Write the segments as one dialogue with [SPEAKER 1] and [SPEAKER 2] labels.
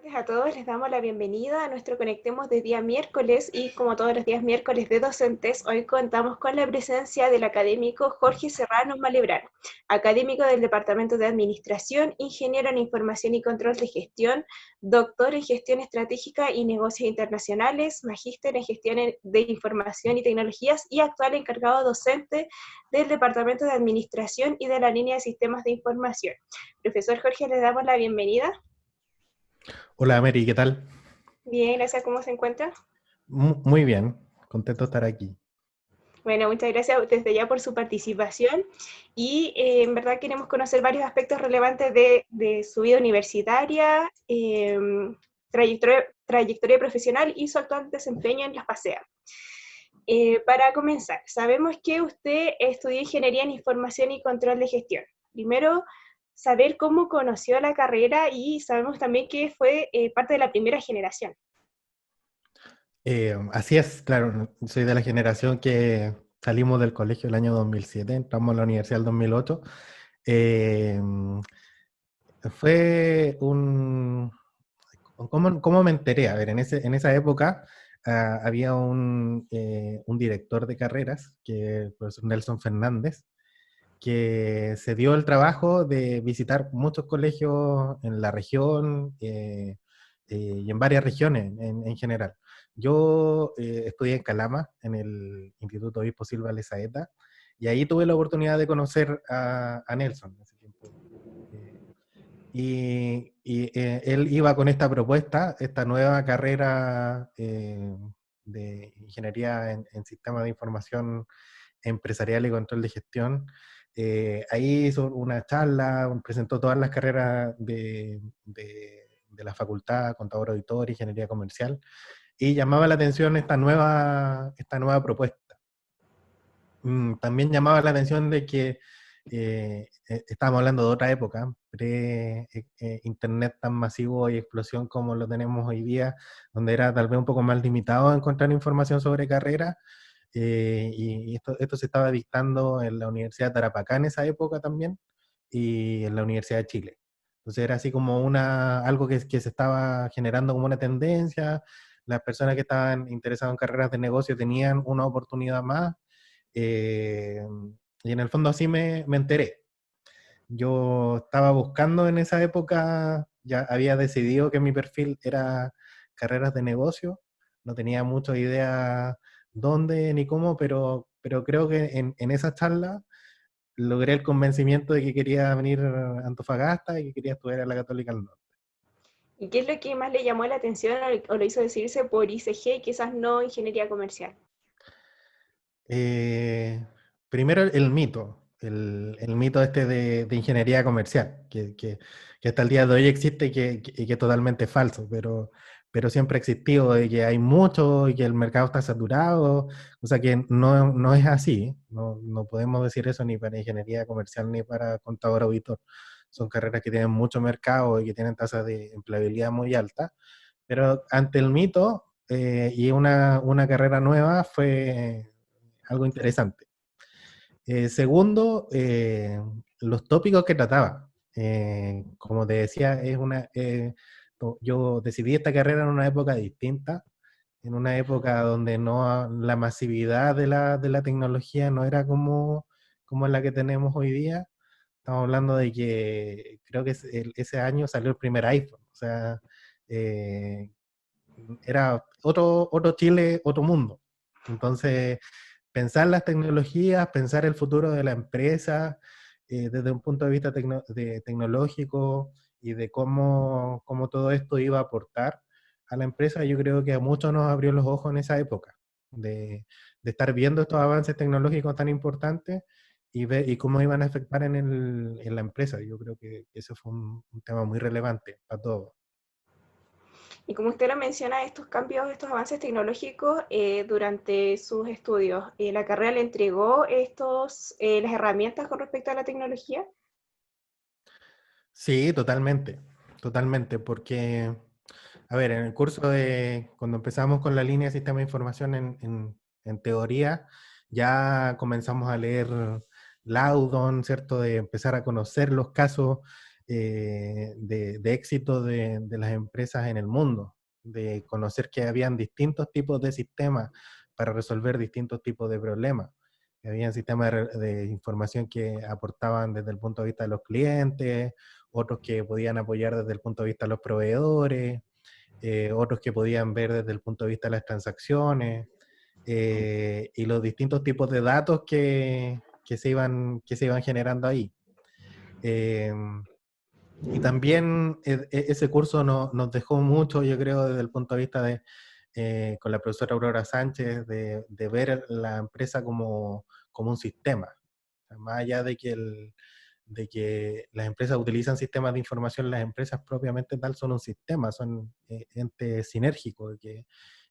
[SPEAKER 1] Tardes a todos, les damos la bienvenida a nuestro Conectemos de día miércoles y como todos los días miércoles de docentes, hoy contamos con la presencia del académico Jorge Serrano Malebrán, académico del Departamento de Administración, ingeniero en Información y Control de Gestión, doctor en Gestión Estratégica y Negocios Internacionales, magíster en Gestión de Información y Tecnologías y actual encargado docente del Departamento de Administración y de la línea de Sistemas de Información. Profesor Jorge, le damos la bienvenida.
[SPEAKER 2] Hola Mary, ¿qué tal?
[SPEAKER 1] Bien, gracias. ¿Cómo se encuentra?
[SPEAKER 2] Muy bien, contento de estar aquí.
[SPEAKER 1] Bueno, muchas gracias desde ya por su participación y en verdad queremos conocer varios aspectos relevantes de su vida universitaria, trayectoria profesional y su actual desempeño en las PASEA. Para comenzar, sabemos que usted estudió Ingeniería en Información y Control de Gestión. Primero, saber cómo conoció la carrera y sabemos también que fue parte de la primera generación.
[SPEAKER 2] Así es, claro, soy de la generación que salimos del colegio el año 2007, entramos a la universidad el 2008. Eh, fue un... ¿Cómo me enteré? A ver, en esa época había un director de carreras, que el profesor Nelson Fernández, que se dio el trabajo de visitar muchos colegios en la región y en varias regiones en general. Yo estudié en Calama, en el Instituto Obispo Silva Lezaeta, y ahí tuve la oportunidad de conocer a Nelson en ese tiempo. Eh, él iba con esta propuesta, esta nueva carrera de ingeniería en sistemas de información empresarial y control de gestión. Ahí hizo una charla, presentó todas las carreras de la facultad, contador auditor, ingeniería comercial, y llamaba la atención esta nueva propuesta. También llamaba la atención de que estábamos hablando de otra época, pre-internet tan masivo y explosión como lo tenemos hoy día, donde era tal vez un poco más limitado encontrar información sobre carreras, y esto se estaba dictando en la Universidad de Tarapacá en esa época también, y en la Universidad de Chile. Entonces era así como algo que se estaba generando como una tendencia, las personas que estaban interesadas en carreras de negocio tenían una oportunidad más, eh, y en el fondo así me enteré. Yo estaba buscando en esa época, ya había decidido que mi perfil era carreras de negocio, no tenía mucha idea dónde ni cómo, pero creo que en esa charla logré el convencimiento de que quería venir a Antofagasta y que quería estudiar en la Católica del Norte.
[SPEAKER 1] ¿Y qué es lo que más le llamó la atención o lo hizo decidirse por ICG y quizás no ingeniería comercial?
[SPEAKER 2] Eh, Primero el mito, el mito este de ingeniería comercial, que hasta el día de hoy existe y que es totalmente falso, pero siempre ha existido, de que hay mucho y que el mercado está saturado, o sea que no es así, no podemos decir eso ni para ingeniería comercial ni para contador auditor. Son carreras que tienen mucho mercado y que tienen tasas de empleabilidad muy altas, pero ante el mito y una carrera nueva fue algo interesante. Segundo, los tópicos que trataba. Como te decía, yo decidí esta carrera en una época distinta, en una época donde la masividad de la tecnología no era como la que tenemos hoy día. Estamos hablando de que creo que ese año salió el primer iPhone. O sea, eh, era otro Chile, otro mundo. Entonces, pensar las tecnologías, pensar el futuro de la empresa desde un punto de vista tecnológico y de cómo todo esto iba a aportar a la empresa, yo creo que a muchos nos abrió los ojos en esa época, de estar viendo estos avances tecnológicos tan importantes y cómo iban a afectar en la empresa. Yo creo que ese fue un tema muy relevante para todos.
[SPEAKER 1] Y como usted lo menciona, estos cambios, estos avances tecnológicos durante sus estudios, ¿la carrera le entregó las herramientas con respecto a la tecnología?
[SPEAKER 2] Sí, totalmente, porque, a ver, en el curso cuando empezamos con la línea de sistema de información en teoría, ya comenzamos a leer Laudon, ¿cierto? De empezar a conocer los casos de éxito de las empresas en el mundo, de conocer que habían distintos tipos de sistemas para resolver distintos tipos de problemas. Habían sistemas de información que aportaban desde el punto de vista de los clientes, otros que podían apoyar desde el punto de vista de los proveedores, otros que podían ver desde el punto de vista de las transacciones, y los distintos tipos de datos que se iban generando ahí. Eh, y también ese curso nos dejó mucho, yo creo, desde el punto de vista con la profesora Aurora Sánchez, de ver la empresa como un sistema. O sea, más allá de que las empresas utilizan sistemas de información, las empresas propiamente tal son un sistema, son entes sinérgicos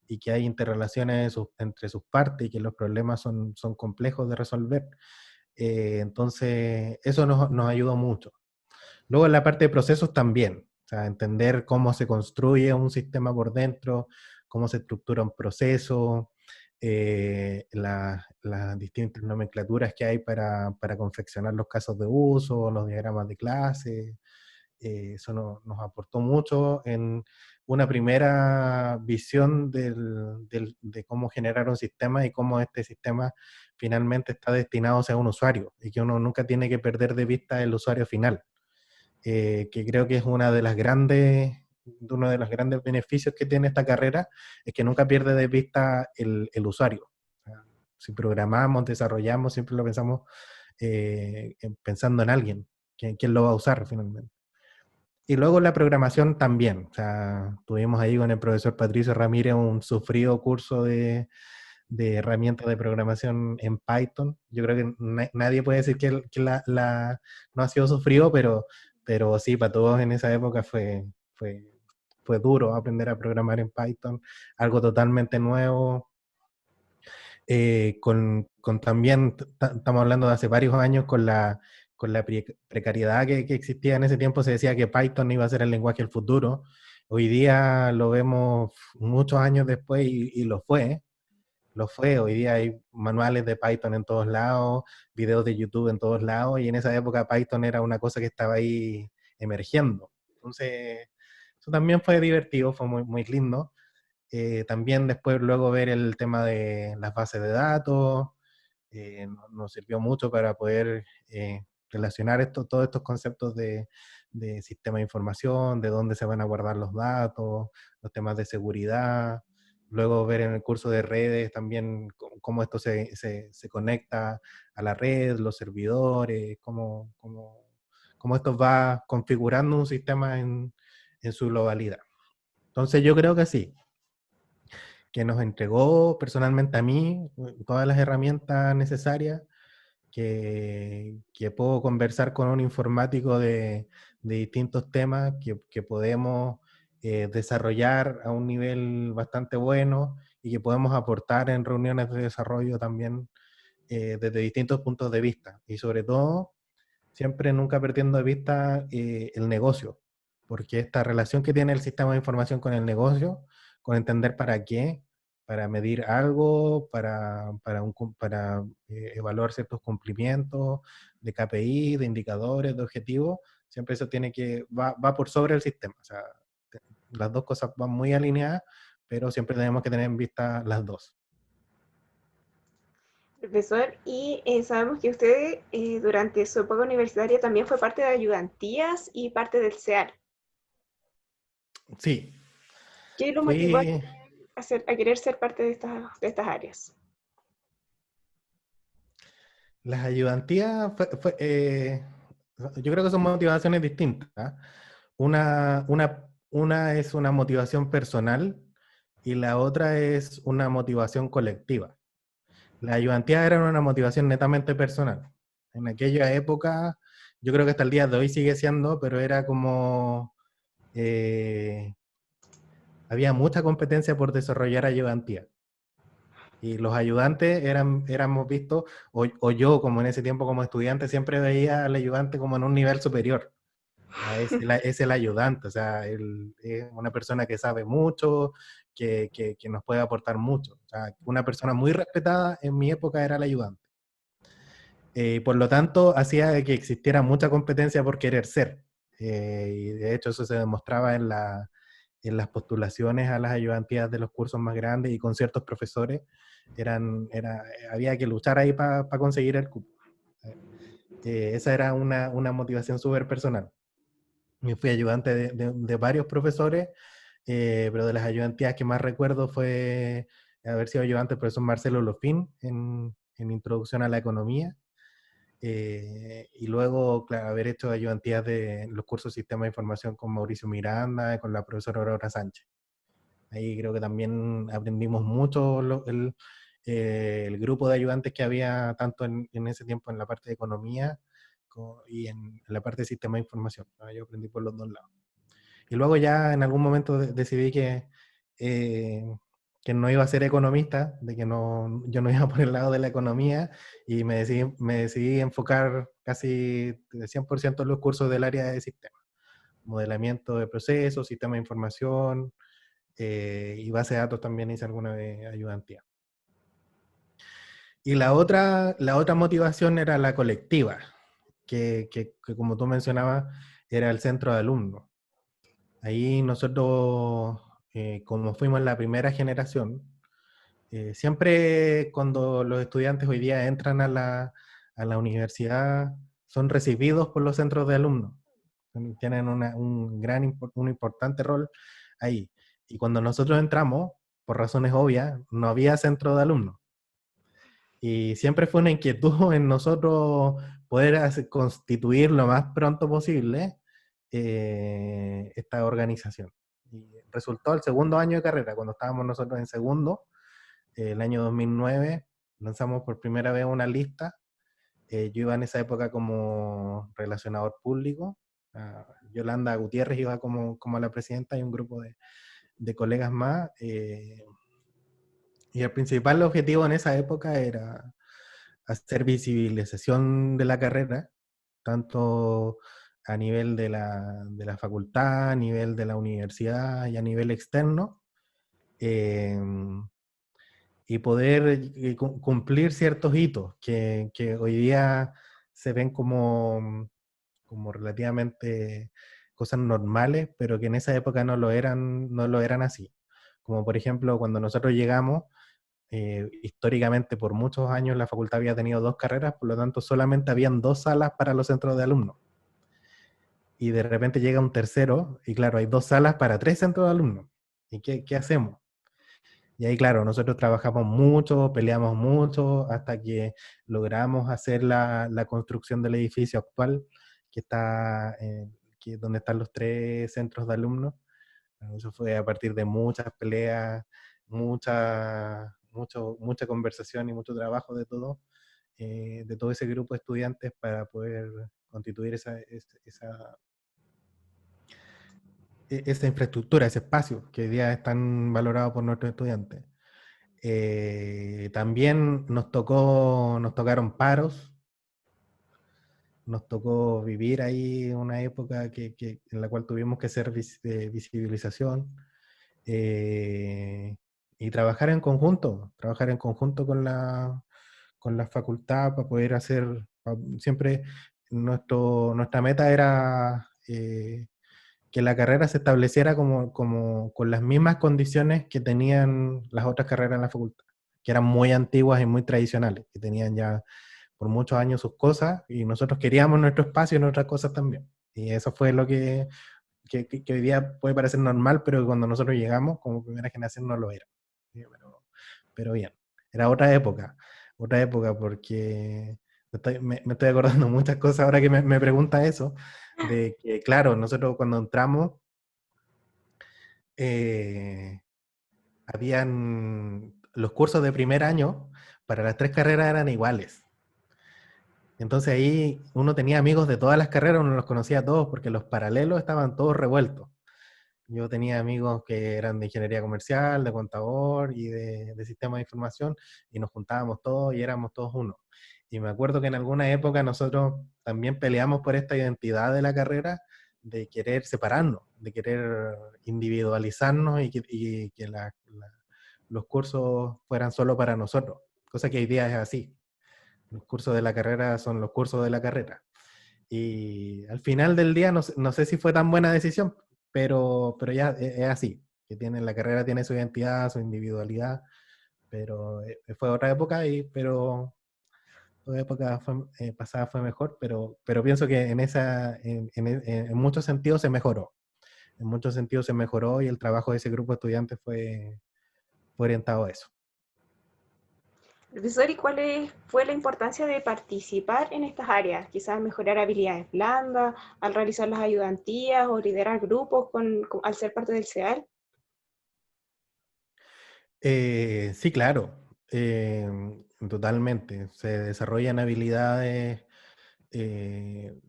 [SPEAKER 2] y que hay interrelaciones entre sus partes y que los problemas son complejos de resolver. Entonces, eso nos ayudó mucho. Luego en la parte de procesos también, o sea, entender cómo se construye un sistema por dentro, cómo se estructura un proceso, las distintas nomenclaturas que hay para confeccionar los casos de uso, los diagramas de clase. Eso nos aportó mucho en una primera visión de cómo generar un sistema y cómo este sistema finalmente está destinado a ser un usuario y que uno nunca tiene que perder de vista el usuario final. Que creo que es uno de los grandes beneficios que tiene esta carrera, es que nunca pierde de vista el usuario. O sea, si programamos, desarrollamos, siempre lo pensamos pensando en alguien, quién lo va a usar finalmente. Y luego la programación también. O sea, tuvimos ahí con el profesor Patricio Ramírez un sufrido curso de herramientas de programación en Python. Yo creo que nadie puede decir que no ha sido sufrido, pero sí, para todos en esa época fue duro aprender a programar en Python, algo totalmente nuevo. Con también, estamos hablando de hace varios años, con la precariedad que existía en ese tiempo, se decía que Python iba a ser el lenguaje del futuro. Hoy día lo vemos muchos años después y lo fue. Lo fue, hoy día hay manuales de Python en todos lados, videos de YouTube en todos lados, y en esa época Python era una cosa que estaba ahí emergiendo. Entonces, eso también fue divertido, fue muy, muy lindo. También después luego ver el tema de las bases de datos, nos sirvió mucho para poder relacionar todos estos conceptos de sistema de información, de dónde se van a guardar los datos, los temas de seguridad. Luego ver en el curso de redes también cómo esto se conecta a la red, los servidores, cómo esto va configurando un sistema en su globalidad. Entonces yo creo que sí, que nos entregó personalmente a mí todas las herramientas necesarias, que puedo conversar con un informático de distintos temas, que podemos desarrollar a un nivel bastante bueno y que podemos aportar en reuniones de desarrollo también desde distintos puntos de vista. Y sobre todo, siempre nunca perdiendo de vista el negocio, porque esta relación que tiene el sistema de información con el negocio, con entender para qué, para medir algo, para evaluar ciertos cumplimientos de KPI, de indicadores, de objetivos, siempre eso va por sobre el sistema. O sea, las dos cosas van muy alineadas, pero siempre tenemos que tener en vista las dos.
[SPEAKER 1] Profesor, y sabemos que usted durante su época universitaria también fue parte de ayudantías y parte del CEAR.
[SPEAKER 2] Sí,
[SPEAKER 1] ¿Qué lo motivó
[SPEAKER 2] fui,
[SPEAKER 1] a querer ser parte de estas áreas?
[SPEAKER 2] las ayudantías, yo creo que son motivaciones distintas. ¿Ah? Una es una motivación personal y la otra es una motivación colectiva. Las ayudantías eran una motivación netamente personal. En aquella época, yo creo que hasta el día de hoy sigue siendo, pero era como, eh, había mucha competencia por desarrollar ayudantías. Y los ayudantes éramos vistos, o yo como en ese tiempo como estudiante, siempre veía al ayudante como en un nivel superior. Es el ayudante, o sea, es una persona que sabe mucho, que nos puede aportar mucho. O sea, una persona muy respetada en mi época era el ayudante. Por lo tanto, hacía que existiera mucha competencia por querer ser. y de hecho eso se demostraba en las postulaciones a las ayudantías de los cursos más grandes y con ciertos profesores, había que luchar ahí para conseguir el cupo. Esa era una motivación súper personal. Yo fui ayudante de varios profesores, pero de las ayudantías que más recuerdo fue haber sido ayudante del profesor Marcelo Lofín en Introducción a la Economía, y luego, claro, haber hecho ayudantías de los cursos de Sistema de Información con Mauricio Miranda y con la profesora Aurora Sánchez. Ahí creo que también aprendimos mucho el grupo de ayudantes que había tanto en ese tiempo en la parte de economía y en la parte de sistema de información. ¿No? Yo aprendí por los dos lados. Y luego ya en algún momento decidí eh, que no iba a ser economista, de que no, yo no iba por el lado de la economía, y me decidí enfocar casi de 100% en los cursos del área de sistema. Modelamiento de procesos, sistema de información, y base de datos también hice alguna de ayudantía. Y la otra motivación era la colectiva, que como tú mencionabas, era el centro de alumnos. Ahí nosotros, como fuimos la primera generación, siempre cuando los estudiantes hoy día entran a la universidad, son recibidos por los centros de alumnos. Tienen un importante rol ahí. Y cuando nosotros entramos, por razones obvias, no había centro de alumnos. Y siempre fue una inquietud en nosotros poder constituir lo más pronto posible esta organización. Y resultó el segundo año de carrera, cuando estábamos nosotros en segundo, el año 2009, lanzamos por primera vez una lista. Yo iba en esa época como relacionador público. Yolanda Gutiérrez iba como la presidenta y un grupo de colegas más. Y el principal objetivo en esa época era hacer visibilización de la carrera, tanto a nivel de la facultad, a nivel de la universidad y a nivel externo, eh, y poder cumplir ciertos hitos que hoy día se ven como relativamente cosas normales, pero que en esa época no lo eran así. Como por ejemplo, cuando nosotros llegamos, históricamente por muchos años la facultad había tenido 2 carreras, por lo tanto solamente habían 2 salas para los centros de alumnos. Y de repente llega un tercero, y claro, hay 2 salas para 3 centros de alumnos. ¿Y qué hacemos? Y ahí, claro, nosotros trabajamos mucho, peleamos mucho, hasta que logramos hacer la construcción del edificio actual, que está, donde están los 3 centros de alumnos. Eso fue a partir de muchas peleas, mucha conversación y mucho trabajo de todo ese grupo de estudiantes para poder constituir esa infraestructura, ese espacio que hoy día es tan valorado por nuestros estudiantes. También nos tocaron paros, nos tocó vivir ahí una época en la cual tuvimos que hacer visibilización, y trabajar en conjunto con la facultad para poder hacer, siempre nuestra meta era que la carrera se estableciera como con las mismas condiciones que tenían las otras carreras en la facultad, que eran muy antiguas y muy tradicionales, que tenían ya por muchos años sus cosas, y nosotros queríamos nuestro espacio y nuestras cosas también. Y eso fue lo que hoy día puede parecer normal, pero cuando nosotros llegamos como primera generación no lo era. Pero bien, era otra época porque me estoy acordando muchas cosas ahora que me pregunta eso, de que claro, nosotros cuando entramos, habían los cursos de primer año, para las 3 carreras eran iguales. Entonces ahí uno tenía amigos de todas las carreras, uno los conocía a todos, porque los paralelos estaban todos revueltos. Yo tenía amigos que eran de ingeniería comercial, de contador y de sistema de información, y nos juntábamos todos y éramos todos uno. Y me acuerdo que en alguna época nosotros también peleamos por esta identidad de la carrera, de querer separarnos, de querer individualizarnos y que los cursos fueran solo para nosotros, cosa que hoy día es así. Los cursos de la carrera son los cursos de la carrera. Y al final del día no sé si fue tan buena decisión, pero ya es así, que la carrera tiene su identidad, su individualidad, pero fue otra época, pero toda época pasada fue mejor, pero pienso que en muchos sentidos se mejoró. En muchos sentidos se mejoró y el trabajo de ese grupo de estudiantes fue orientado a eso.
[SPEAKER 1] Profesor, ¿y fue la importancia de participar en estas áreas? Quizás mejorar habilidades blandas al realizar las ayudantías o liderar grupos al ser parte del CEAL.
[SPEAKER 2] Sí, claro, totalmente. Se desarrollan habilidades eh,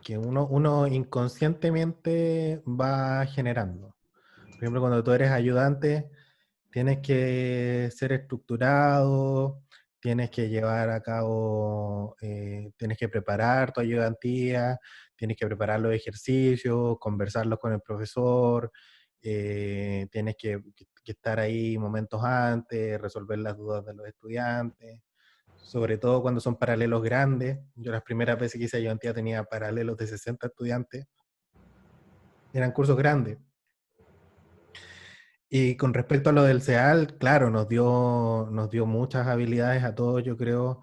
[SPEAKER 2] que uno inconscientemente va generando. Por ejemplo, cuando tú eres ayudante, tienes que ser estructurado, tienes que llevar a cabo, tienes que preparar tu ayudantía, tienes que preparar los ejercicios, conversarlos con el profesor, tienes que estar ahí momentos antes, resolver las dudas de los estudiantes, sobre todo cuando son paralelos grandes. Yo las primeras veces que hice ayudantía tenía paralelos de 60 estudiantes, eran cursos grandes. Y con respecto a lo del CEAL, claro, nos dio muchas habilidades a todos, yo creo.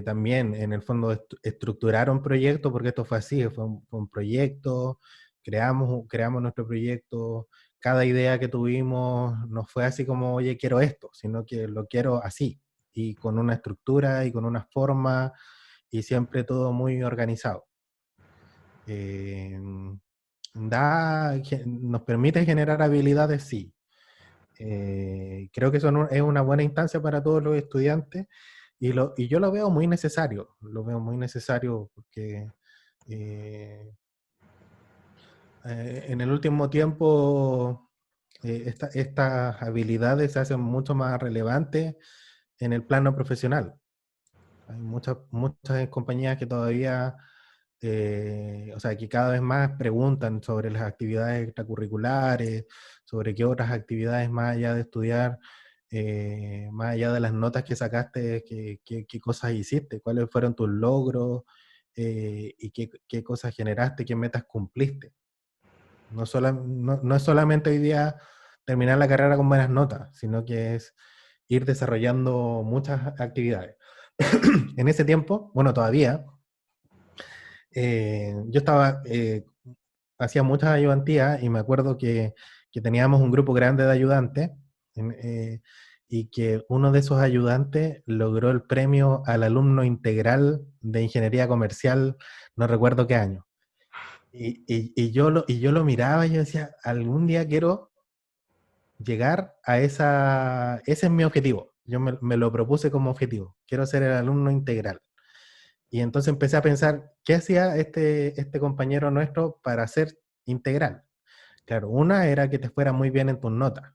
[SPEAKER 2] También, en el fondo, estructurar un proyecto, porque esto fue así, fue un proyecto, creamos nuestro proyecto, cada idea que tuvimos no fue así como, oye, quiero esto, sino que lo quiero así, y con una estructura y con una forma, y siempre todo muy organizado. Eh, nos permite generar habilidades, sí. Creo que eso es una buena instancia para todos los estudiantes y yo lo veo muy necesario porque eh, en el último tiempo estas habilidades se hacen mucho más relevantes en el plano profesional. Hay muchas compañías que todavía, o sea, que cada vez más preguntan sobre las actividades extracurriculares, sobre qué otras actividades más allá de estudiar, más allá de las notas que sacaste, qué cosas hiciste, cuáles fueron tus logros, y qué cosas generaste, qué metas cumpliste. No es solamente hoy día terminar la carrera con buenas notas, sino que es ir desarrollando muchas actividades. En ese tiempo, bueno, todavía, yo hacía muchas ayudantías y me acuerdo que teníamos un grupo grande de ayudantes y que uno de esos ayudantes logró el premio al alumno integral de ingeniería comercial, no recuerdo qué año. Y yo lo miraba y yo decía, algún día quiero llegar a ese es mi objetivo. Yo me lo propuse como objetivo. Quiero ser el alumno integral. Y entonces empecé a pensar, ¿qué hacía este compañero nuestro para ser integral? Claro, una era que te fuera muy bien en tus notas,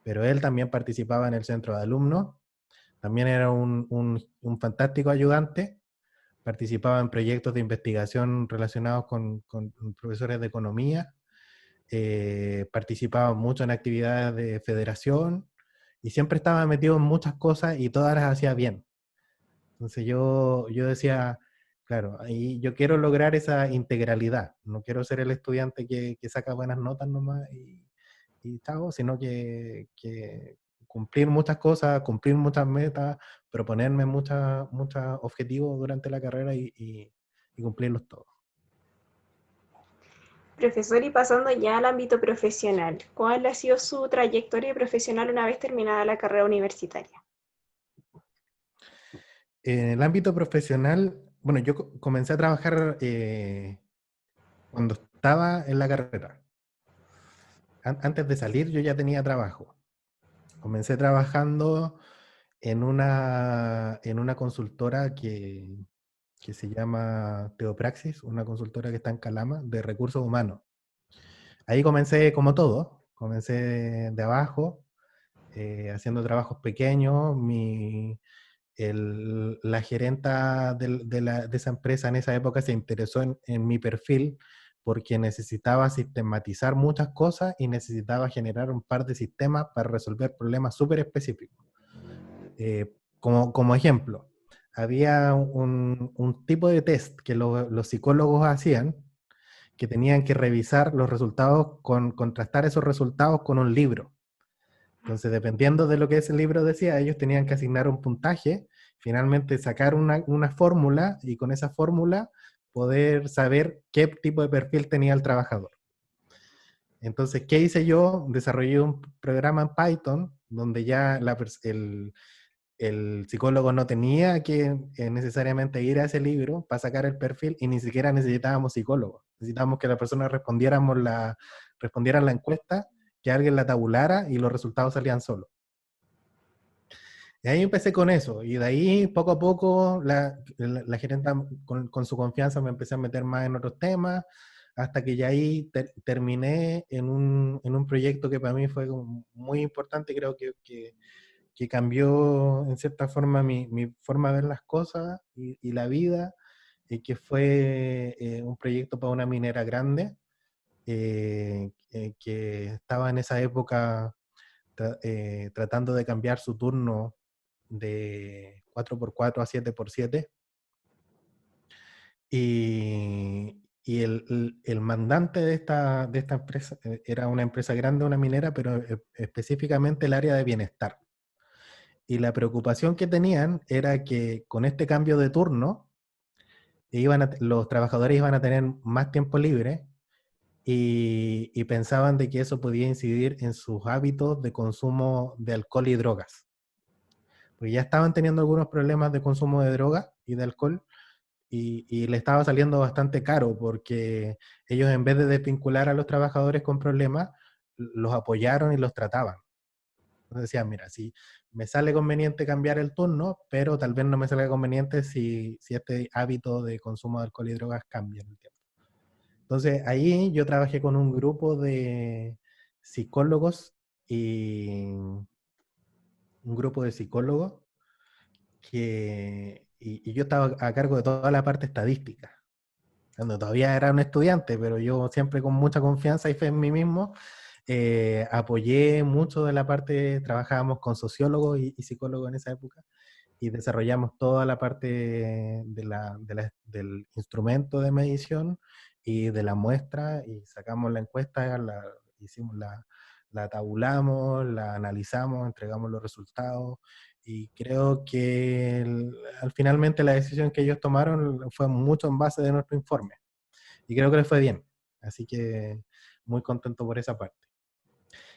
[SPEAKER 2] pero él también participaba en el centro de alumnos, también era un fantástico ayudante, participaba en proyectos de investigación relacionados con profesores de economía, participaba mucho en actividades de federación y siempre estaba metido en muchas cosas y todas las hacía bien. Entonces yo decía, claro, ahí yo quiero lograr esa integralidad, no quiero ser el estudiante que saca buenas notas nomás y chao, sino que cumplir muchas cosas, cumplir muchas metas, proponerme muchos objetivos durante la carrera y cumplirlos todos.
[SPEAKER 1] Profesor, y pasando ya al ámbito profesional, ¿cuál ha sido su trayectoria profesional una vez terminada la carrera universitaria?
[SPEAKER 2] En el ámbito profesional, bueno, yo comencé a trabajar cuando estaba en la carrera. Antes de salir yo ya tenía trabajo. Comencé trabajando en una consultora que se llama Teopraxis, una consultora que está en Calama, de recursos humanos. Ahí comencé como todo, comencé de abajo, haciendo trabajos pequeños. La gerenta de esa empresa en esa época se interesó en mi perfil porque necesitaba sistematizar muchas cosas y necesitaba generar un par de sistemas para resolver problemas súper específicos. Como ejemplo, había un tipo de test que los psicólogos hacían, que tenían que revisar los resultados, contrastar esos resultados con un libro. Entonces, dependiendo de lo que ese libro decía, ellos tenían que asignar un puntaje, finalmente sacar una fórmula y con esa fórmula poder saber qué tipo de perfil tenía el trabajador. Entonces, ¿qué hice yo? Desarrollé un programa en Python donde ya el psicólogo no tenía que necesariamente ir a ese libro para sacar el perfil y ni siquiera necesitábamos psicólogos. Necesitábamos que la persona respondieran la encuesta, que alguien la tabulara y los resultados salían solos. Y ahí empecé con eso, y de ahí poco a poco la gerenta con su confianza me empecé a meter más en otros temas, hasta que ya ahí terminé en un proyecto que para mí fue muy importante, creo que cambió en cierta forma mi forma de ver las cosas y la vida, y que fue un proyecto para una minera grande, que estaba en esa época tratando de cambiar su turno de 4x4 a 7x7. Y el mandante de esta empresa era una empresa grande, una minera, pero específicamente el área de bienestar. Y la preocupación que tenían era que con este cambio de turno, los trabajadores iban a tener más tiempo libre y pensaban de que eso podía incidir en sus hábitos de consumo de alcohol y drogas. Porque ya estaban teniendo algunos problemas de consumo de drogas y de alcohol y le estaba saliendo bastante caro porque ellos en vez de desvincular a los trabajadores con problemas, los apoyaron y los trataban. Entonces decían, mira, si me sale conveniente cambiar el turno, pero tal vez no me salga conveniente si este hábito de consumo de alcohol y drogas cambia en el tiempo. Entonces ahí yo trabajé con un grupo de psicólogos y y yo estaba a cargo de toda la parte estadística. Cuando todavía era un estudiante, pero yo siempre con mucha confianza y fe en mí mismo, apoyé mucho de la parte, trabajábamos con sociólogos y psicólogos en esa época, y desarrollamos toda la parte del instrumento de medición y de la muestra, y sacamos la encuesta, la tabulamos, la analizamos, entregamos los resultados, y creo que finalmente la decisión que ellos tomaron fue mucho en base de nuestro informe, y creo que les fue bien, así que muy contento por esa parte.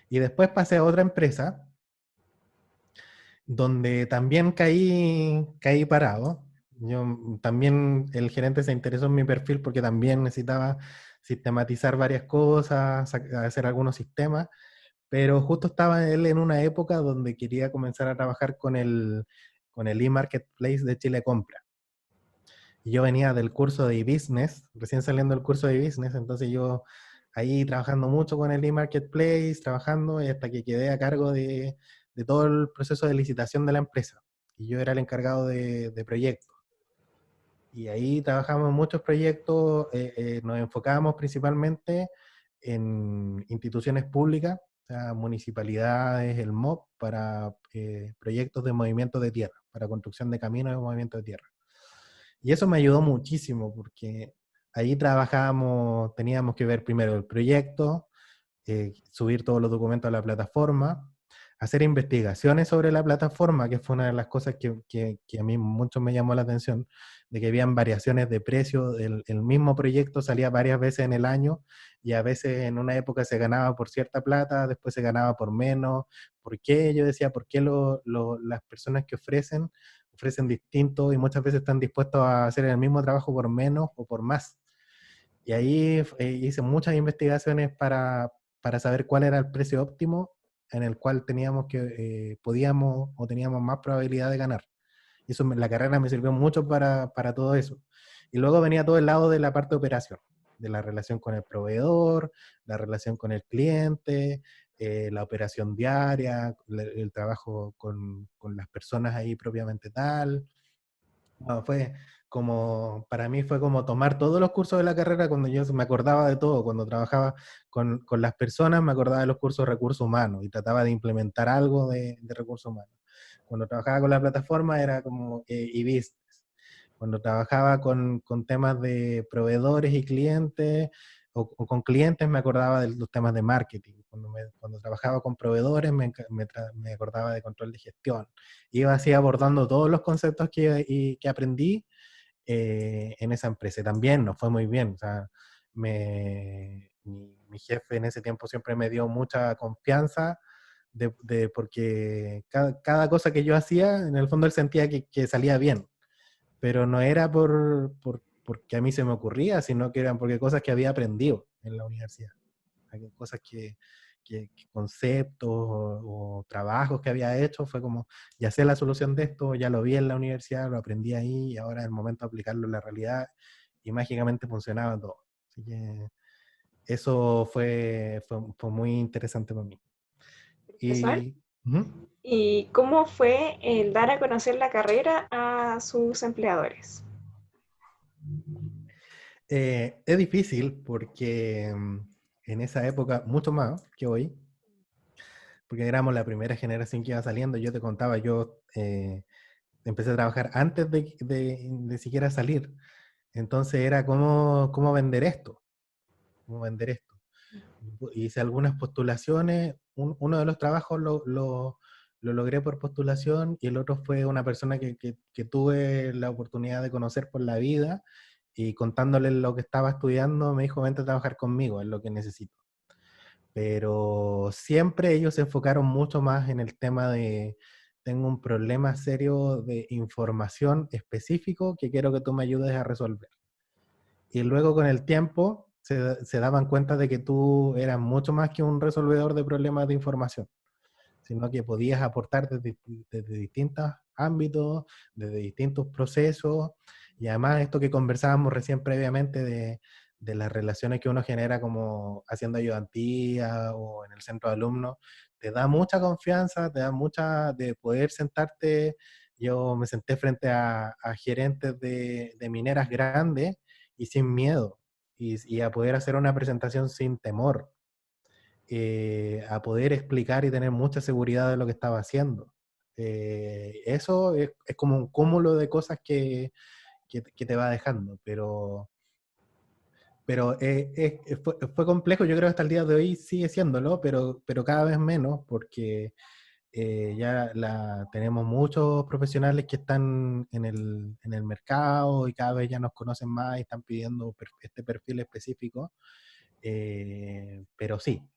[SPEAKER 2] Y después pasé a otra empresa, donde también caí parado. Yo también, el gerente se interesó en mi perfil porque también necesitaba sistematizar varias cosas, hacer algunos sistemas, pero justo estaba él en una época donde quería comenzar a trabajar con el e-marketplace de Chile Compra. Y yo venía del curso de e-business, recién saliendo del curso de e-business, entonces yo ahí trabajando mucho con el e-marketplace, trabajando, y hasta que quedé a cargo de todo el proceso de licitación de la empresa. Y yo era el encargado de proyectos. Y ahí trabajamos en muchos proyectos, nos enfocábamos principalmente en instituciones públicas, o sea, municipalidades, el MOP, para proyectos de movimiento de tierra, para construcción de caminos de movimiento de tierra. Y eso me ayudó muchísimo porque ahí trabajábamos, teníamos que ver primero el proyecto, subir todos los documentos a la plataforma, hacer investigaciones sobre la plataforma, que fue una de las cosas que a mí mucho me llamó la atención, de que habían variaciones de precio, el mismo proyecto salía varias veces en el año, y a veces en una época se ganaba por cierta plata, después se ganaba por menos. ¿Por qué? Yo decía, ¿por qué las personas que ofrecen distinto y muchas veces están dispuestos a hacer el mismo trabajo por menos o por más? Y ahí hice muchas investigaciones para saber cuál era el precio óptimo en el cual podíamos o teníamos más probabilidad de ganar. Y eso, la carrera me sirvió mucho para todo eso. Y luego venía todo el lado de la parte de operación, de la relación con el proveedor, la relación con el cliente, la operación diaria, el trabajo con las personas ahí propiamente tal. No, para mí fue como tomar todos los cursos de la carrera cuando yo me acordaba de todo, cuando trabajaba con las personas me acordaba de los cursos de recursos humanos y trataba de implementar algo de recursos humanos. Cuando trabajaba con la plataforma era como e-business. Cuando trabajaba con temas de proveedores y clientes, o con clientes me acordaba de los temas de marketing. Cuando trabajaba con proveedores me acordaba de control de gestión. Iba así abordando todos los conceptos que aprendí en esa empresa. Y también nos fue muy bien. O sea, mi jefe en ese tiempo siempre me dio mucha confianza porque cada cosa que yo hacía, en el fondo él sentía que salía bien, pero no era porque a mí se me ocurría, sino que eran porque cosas que había aprendido en la universidad. Hay cosas que conceptos o trabajos que había hecho, fue como, ya sé la solución de esto, ya lo vi en la universidad, lo aprendí ahí, y ahora es el momento de aplicarlo en la realidad, y mágicamente funcionaba todo. Así que eso fue muy interesante para mí.
[SPEAKER 1] Profesor,
[SPEAKER 2] Y, ujú.
[SPEAKER 1] ¿y cómo fue el dar a conocer la carrera a sus empleadores?
[SPEAKER 2] Es difícil porque en esa época, mucho más que hoy, porque éramos la primera generación que iba saliendo. Yo te contaba, yo empecé a trabajar antes de siquiera salir. Entonces era cómo vender esto, cómo vender esto. Hice algunas postulaciones. Uno de los trabajos lo logré por postulación, y el otro fue una persona que tuve la oportunidad de conocer por la vida, y contándole lo que estaba estudiando me dijo, vente a trabajar conmigo, es lo que necesito. Pero siempre ellos se enfocaron mucho más en el tema de, tengo un problema serio de información específico que quiero que tú me ayudes a resolver. Y luego con el tiempo se daban cuenta de que tú eras mucho más que un resolvedor de problemas de información, sino que podías aportar desde distintos ámbitos, desde distintos procesos, y además esto que conversábamos recién previamente de las relaciones que uno genera como haciendo ayudantía o en el centro de alumnos, te da mucha confianza, te da mucha de poder sentarte. Yo me senté frente a gerentes de mineras grandes y sin miedo, y a poder hacer una presentación sin temor, a poder explicar y tener mucha seguridad de lo que estaba haciendo. Eso es como un cúmulo de cosas que te va dejando, pero fue complejo. Yo creo que hasta el día de hoy sigue siéndolo, pero cada vez menos, porque ya tenemos muchos profesionales que están en el mercado, y cada vez ya nos conocen más y están pidiendo este perfil específico. Pero sí,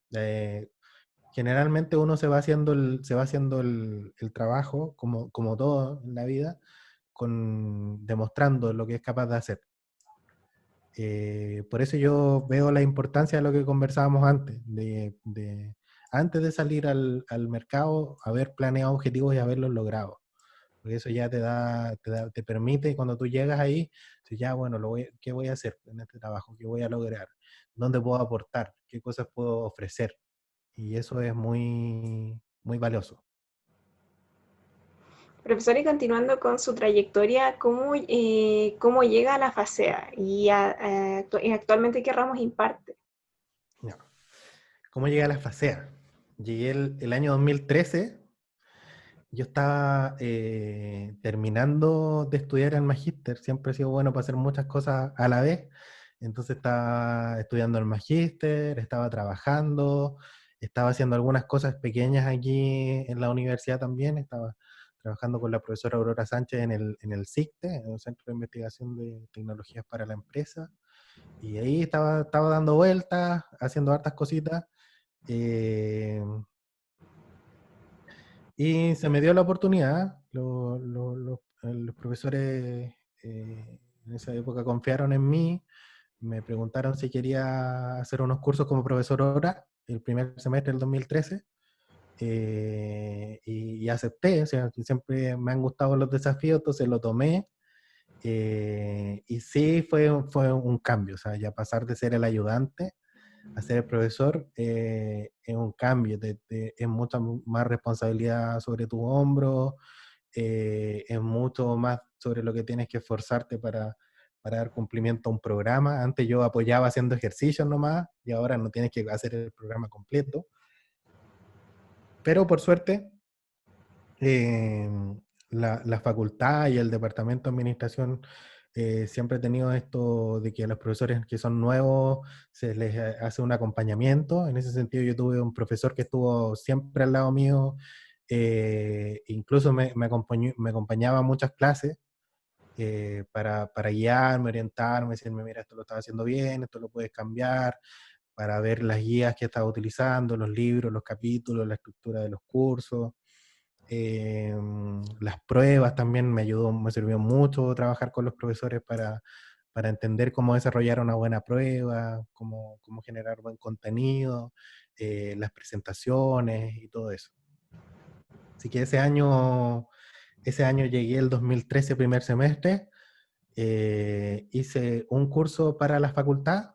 [SPEAKER 2] generalmente uno se va haciendo el trabajo, como todo en la vida, demostrando lo que es capaz de hacer. Por eso yo veo la importancia de lo que conversábamos antes, antes de salir al mercado, haber planeado objetivos y haberlos logrado. Porque eso ya te permite, cuando tú llegas ahí, decir, ya, bueno, ¿qué voy a hacer en este trabajo? ¿Qué voy a lograr? ¿Dónde puedo aportar? ¿Qué cosas puedo ofrecer? Y eso es muy, muy valioso.
[SPEAKER 1] Profesor, y continuando con su trayectoria, ¿cómo llega a la FASEA y actualmente qué ramos imparte?
[SPEAKER 2] Ya. ¿Cómo llegué a la FASEA? Llegué el año 2013. Yo estaba terminando de estudiar el magíster. Siempre he sido bueno para hacer muchas cosas a la vez. Entonces estaba estudiando el magíster, estaba trabajando, estaba haciendo algunas cosas pequeñas aquí en la universidad también. Estaba trabajando con la profesora Aurora Sánchez en el CICTE, en el Centro de Investigación de Tecnologías para la Empresa. Y ahí estaba dando vueltas, haciendo hartas cositas. eh, y se me dio la oportunidad. Los profesores en esa época confiaron en mí, me preguntaron si quería hacer unos cursos como profesor hora el primer semestre del 2013, y acepté. O sea, siempre me han gustado los desafíos, entonces lo tomé. Y sí, fue un cambio. O sea, ya pasar de ser el ayudante a ser el profesor es un cambio, es mucha más responsabilidad sobre tu hombro, es mucho más sobre lo que tienes que esforzarte para dar cumplimiento a un programa. Antes yo apoyaba haciendo ejercicios nomás, y ahora no tienes que hacer el programa completo. Pero por suerte, eh, la facultad y el departamento de administración siempre he tenido esto de que a los profesores que son nuevos se les hace un acompañamiento. En ese sentido, yo tuve un profesor que estuvo siempre al lado mío, incluso me acompañaba a muchas clases para guiarme, orientarme, decirme, mira, esto lo estás haciendo bien, esto lo puedes cambiar, para ver las guías que estaba utilizando, los libros, los capítulos, la estructura de los cursos. Las pruebas también me sirvió mucho trabajar con los profesores para entender cómo desarrollar una buena prueba, cómo generar buen contenido, las presentaciones y todo eso. Así que ese año llegué el 2013, primer semestre, hice un curso para la facultad,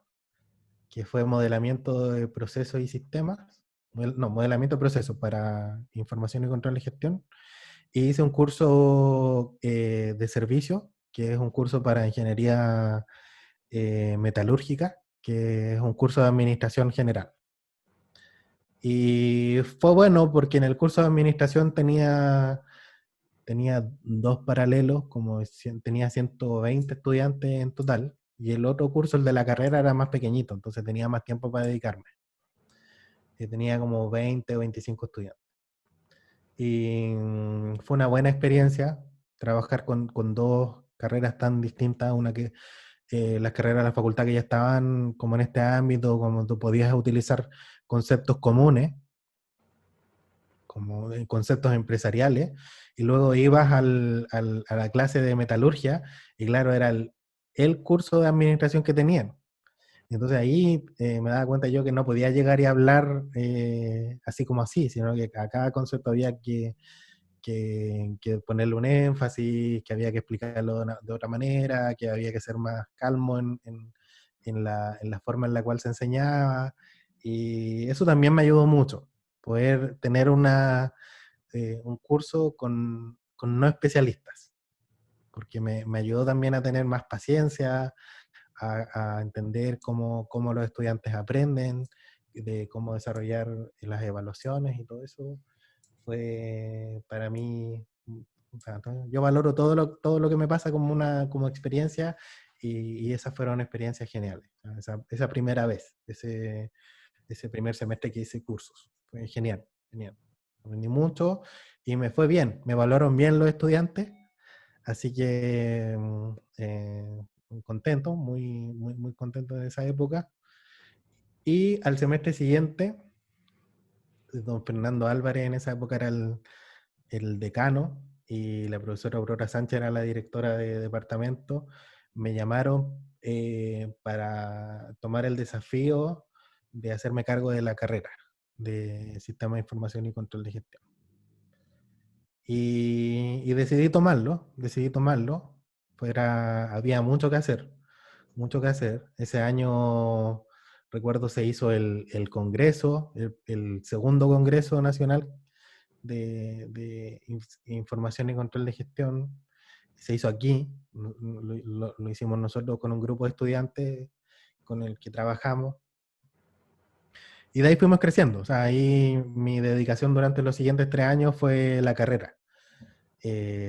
[SPEAKER 2] que fue modelamiento de procesos y sistemas, no, modelamiento de procesos para información y control de gestión, y hice un curso de servicio, que es un curso para ingeniería metalúrgica, que es un curso de administración general. Y fue bueno porque en el curso de administración tenía dos paralelos, tenía 120 estudiantes en total, y el otro curso, el de la carrera, era más pequeñito, entonces tenía más tiempo para dedicarme. Tenía como 20 o 25 estudiantes. Y fue una buena experiencia trabajar con dos carreras tan distintas, una que las carreras de la facultad que ya estaban como en este ámbito, como tú podías utilizar conceptos comunes, como conceptos empresariales, y luego ibas a la clase de metalurgia, y claro, era el curso de administración que tenían. Entonces ahí me daba cuenta yo que no podía llegar y hablar así como así, sino que a cada concepto había que ponerle un énfasis, que había que explicarlo de otra manera, que había que ser más calmo en la forma en la cual se enseñaba. Y eso también me ayudó mucho, poder tener un curso con no especialistas, porque me ayudó también a tener más paciencia, a entender cómo los estudiantes aprenden, de cómo desarrollar las evaluaciones y todo eso. Fue para mí, o sea, yo valoro todo lo que me pasa como experiencia, y esas fueron experiencias geniales. Esa primera vez, ese primer semestre que hice cursos, fue genial, genial. Aprendí mucho y me fue bien, me valoraron bien los estudiantes, así que contento, muy contento de esa época. Y al semestre siguiente, don Fernando Álvarez en esa época era el decano, y la profesora Aurora Sánchez era la directora de departamento. Me llamaron para tomar el desafío de hacerme cargo de la carrera de Sistema de Información y Control de Gestión. Y decidí tomarlo, había mucho que hacer, mucho que hacer. Ese año, recuerdo, se hizo el congreso, el segundo Congreso Nacional de Información y Control de Gestión. Se hizo aquí, lo hicimos nosotros con un grupo de estudiantes con el que trabajamos. Y de ahí fuimos creciendo. O sea, ahí mi dedicación durante los siguientes 3 años fue la carrera.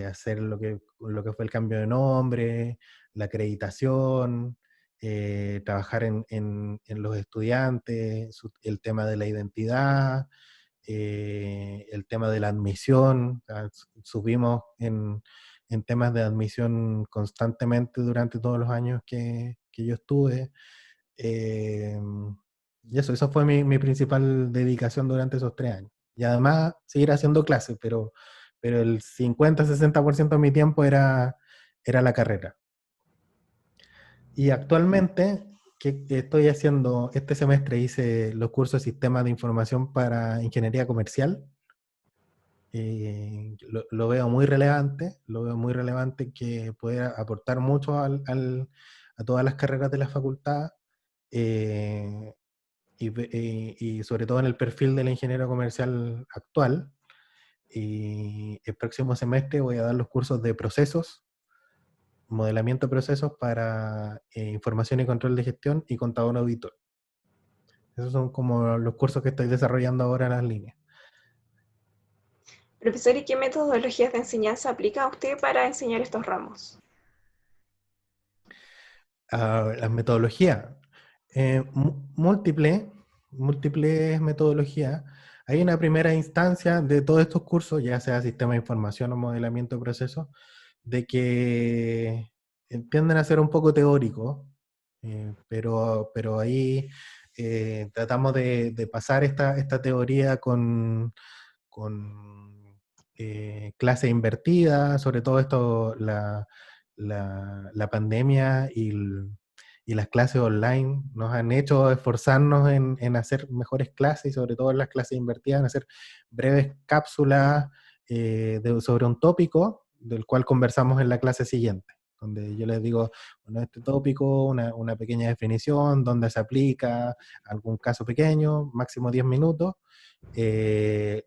[SPEAKER 2] Hacer lo que fue el cambio de nombre, la acreditación, trabajar en los estudiantes, el tema de la identidad, el tema de la admisión. O sea, subimos en temas de admisión constantemente durante todos los años que yo estuve. Eh, y eso fue mi principal dedicación durante esos 3 años. Y además seguir haciendo clases, pero el 50-60% de mi tiempo era la carrera. Y actualmente, que estoy haciendo, este semestre hice los cursos de Sistemas de Información para Ingeniería Comercial. Lo veo muy relevante, que puede aportar mucho a todas las carreras de la facultad. eh, y sobre todo en el perfil del ingeniero comercial actual. Y el próximo semestre voy a dar los cursos de procesos, modelamiento de procesos para información y control de gestión y contador auditor. Esos son como los cursos que estoy desarrollando ahora en las líneas.
[SPEAKER 1] Profesor, ¿y qué metodologías de enseñanza aplica usted para enseñar estos ramos?
[SPEAKER 2] las metodologías, múltiples metodologías. Hay una primera instancia de todos estos cursos, ya sea sistema de información o modelamiento de procesos, de que tienden a ser un poco teóricos, pero ahí tratamos de pasar esta teoría con clase invertida, sobre todo esto, la pandemia y las clases online nos han hecho esforzarnos en hacer mejores clases y sobre todo en las clases invertidas, en hacer breves cápsulas sobre un tópico del cual conversamos en la clase siguiente, donde yo les digo, bueno, este tópico, una pequeña definición, dónde se aplica, algún caso pequeño, máximo 10 minutos,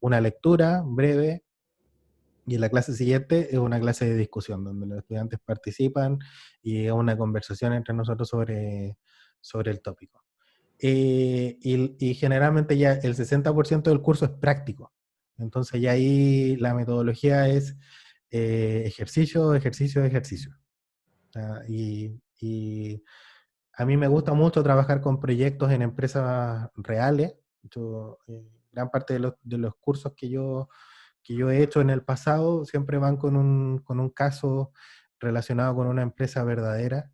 [SPEAKER 2] una lectura breve, y en la clase siguiente es una clase de discusión, donde los estudiantes participan y es una conversación entre nosotros sobre el tópico. Y generalmente ya el 60% del curso es práctico. Entonces ya ahí la metodología es ejercicio, ejercicio, ejercicio. Y a mí me gusta mucho trabajar con proyectos en empresas reales. Gran parte de los cursos que yo he hecho en el pasado siempre van con un caso relacionado con una empresa verdadera.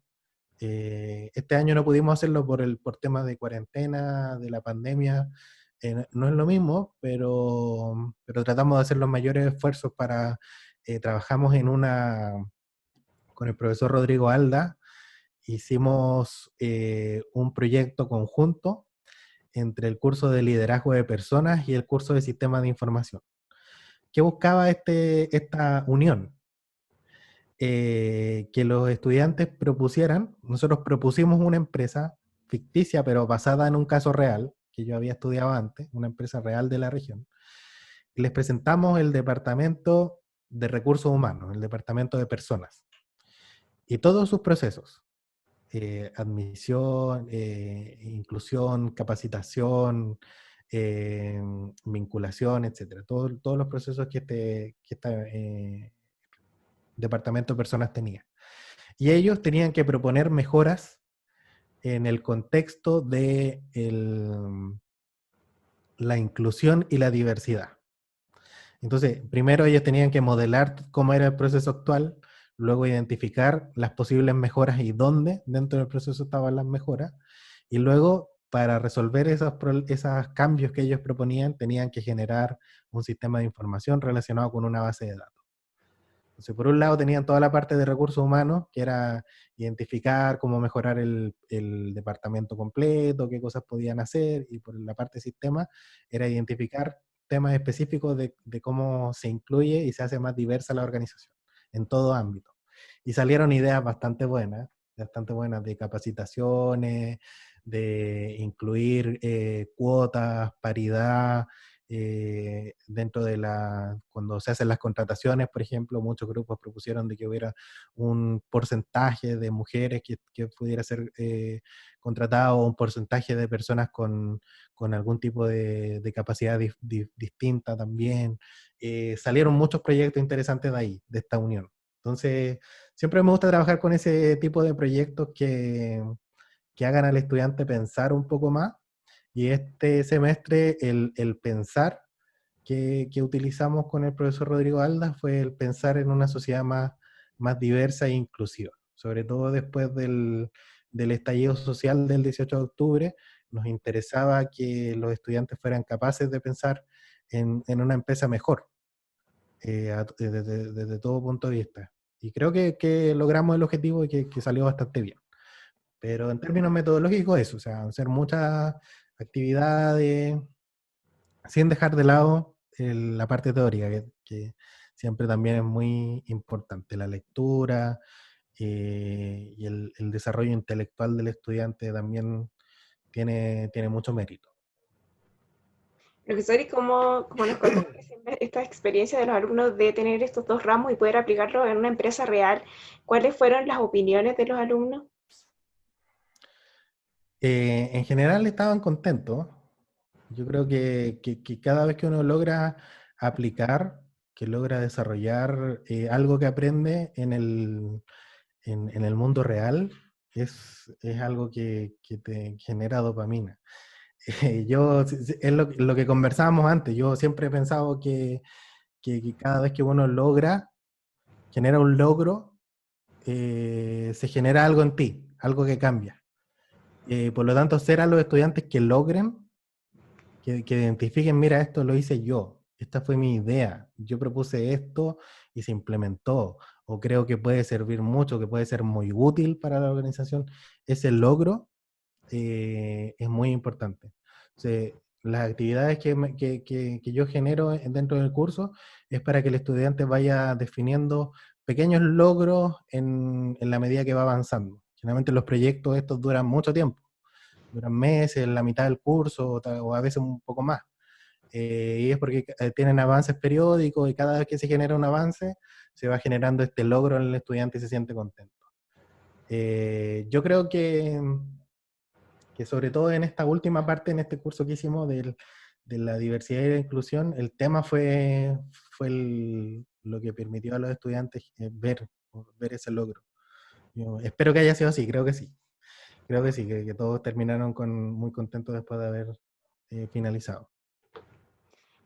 [SPEAKER 2] Este año no pudimos hacerlo por temas de cuarentena, de la pandemia. No es lo mismo, pero tratamos de hacer los mayores esfuerzos para, trabajamos con el profesor Rodrigo Alda, hicimos un proyecto conjunto entre el curso de liderazgo de personas y el curso de sistemas de información. ¿Qué buscaba esta unión? Que los estudiantes propusieran, nosotros propusimos una empresa ficticia, pero basada en un caso real, que yo había estudiado antes, una empresa real de la región, y les presentamos el departamento de recursos humanos, el departamento de personas, y todos sus procesos, admisión, inclusión, capacitación, eh, vinculación, etcétera. Todos los procesos que este departamento de personas tenía. Y ellos tenían que proponer mejoras en el contexto de la inclusión y la diversidad. Entonces, primero ellos tenían que modelar cómo era el proceso actual, luego identificar las posibles mejoras y dónde dentro del proceso estaban las mejoras, y luego para resolver esos cambios que ellos proponían, tenían que generar un sistema de información relacionado con una base de datos. Entonces, por un lado tenían toda la parte de recursos humanos, que era identificar cómo mejorar el departamento completo, qué cosas podían hacer, y por la parte de sistemas era identificar temas específicos de cómo se incluye y se hace más diversa la organización, en todo ámbito. Y salieron ideas bastante buenas de capacitaciones, de incluir cuotas, paridad, dentro cuando se hacen las contrataciones, por ejemplo, muchos grupos propusieron de que hubiera un porcentaje de mujeres que pudiera ser contratado, o un porcentaje de personas con algún tipo de capacidad distinta también. Salieron muchos proyectos interesantes de ahí, de esta unión. Entonces, siempre me gusta trabajar con ese tipo de proyectos que hagan al estudiante pensar un poco más. Y este semestre el pensar que utilizamos con el profesor Rodrigo Alda fue el pensar en una sociedad más diversa e inclusiva. Sobre todo después del estallido social del 18 de octubre, nos interesaba que los estudiantes fueran capaces de pensar en una empresa mejor, desde todo punto de vista. Y creo que logramos el objetivo y que salió bastante bien. Pero en términos metodológicos, eso, o sea, hacer muchas actividades sin dejar de lado la parte teórica, que siempre también es muy importante, la lectura y el desarrollo intelectual del estudiante también tiene mucho mérito.
[SPEAKER 1] Profesor, ¿y cómo nos cuenta esta experiencia de los alumnos de tener estos dos ramos y poder aplicarlo en una empresa real? ¿Cuáles fueron las opiniones de los alumnos?
[SPEAKER 2] En general estaban contentos. Yo creo que cada vez que uno logra aplicar, que logra desarrollar algo que aprende en el mundo real, es algo que te genera dopamina. Es lo que conversábamos antes, yo siempre he pensado que cada vez que uno genera un logro, se genera algo en ti, algo que cambia. Por lo tanto, ser a los estudiantes que logren, que identifiquen, mira, esto lo hice yo, esta fue mi idea, yo propuse esto y se implementó, o creo que puede servir mucho, que puede ser muy útil para la organización, ese logro es muy importante. O sea, las actividades que yo genero dentro del curso es para que el estudiante vaya definiendo pequeños logros en la medida que va avanzando. Generalmente los proyectos estos duran mucho tiempo, duran meses, la mitad del curso o a veces un poco más. Y es porque tienen avances periódicos y cada vez que se genera un avance se va generando este logro en el estudiante y se siente contento. Yo creo que sobre todo en esta última parte, en este curso que hicimos de la diversidad y la inclusión, el tema fue lo que permitió a los estudiantes ver ese logro. Yo espero que haya sido así, creo que sí. Creo que sí, que todos terminaron muy contentos después de haber finalizado.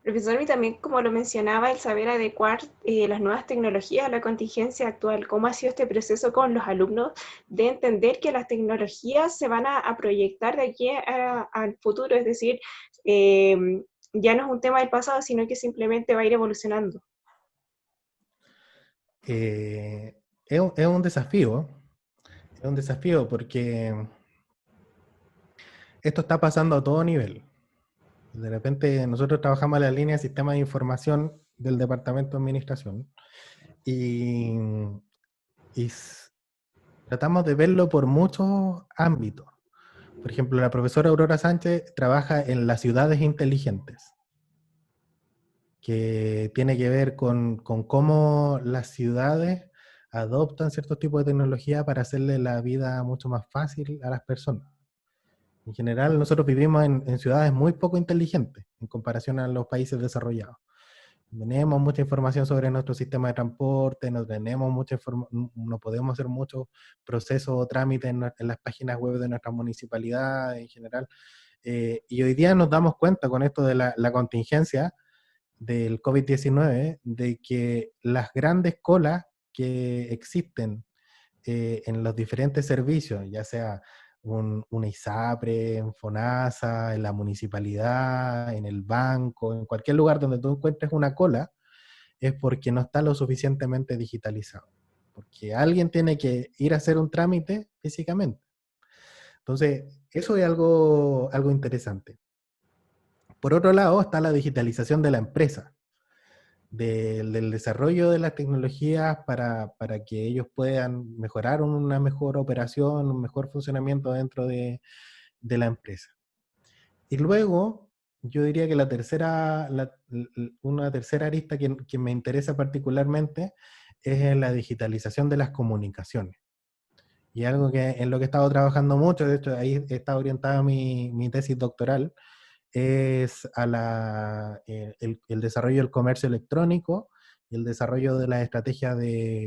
[SPEAKER 1] Profesor, y también como lo mencionaba, el saber adecuar las nuevas tecnologías a la contingencia actual. ¿Cómo ha sido este proceso con los alumnos de entender que las tecnologías se van a proyectar de aquí al futuro? Es decir, eh, ya no es un tema del pasado, sino que simplemente va a ir evolucionando.
[SPEAKER 2] Es es un desafío porque esto está pasando a todo nivel. De repente nosotros trabajamos en la línea de sistema de información del Departamento de Administración y, y tratamos de verlo por muchos ámbitos. Por ejemplo, la profesora Aurora Sánchez trabaja en las ciudades inteligentes, que tiene que ver con cómo las ciudades adoptan ciertos tipos de tecnología para hacerle la vida mucho más fácil a las personas. En general, nosotros vivimos en ciudades muy poco inteligentes en comparación a los países desarrollados. Tenemos mucha información sobre nuestro sistema de transporte, no podemos hacer muchos procesos o trámites en las páginas web de nuestra municipalidad en general. Y hoy día nos damos cuenta con esto de la contingencia del COVID-19, de que las grandes colas que existen en los diferentes servicios, ya sea una ISAPRE, en FONASA, en la municipalidad, en el banco, en cualquier lugar donde tú encuentres una cola, es porque no está lo suficientemente digitalizado. Porque alguien tiene que ir a hacer un trámite físicamente. Entonces, eso es algo interesante. Por otro lado, está la digitalización de la empresa, del desarrollo de las tecnologías para que ellos puedan mejorar una mejor operación, un mejor funcionamiento dentro de la empresa. Y luego, yo diría que una tercera arista que me interesa particularmente es la digitalización de las comunicaciones. Y algo en lo que he estado trabajando mucho, de hecho ahí está orientada mi tesis doctoral, es el desarrollo del comercio electrónico y el desarrollo de las estrategias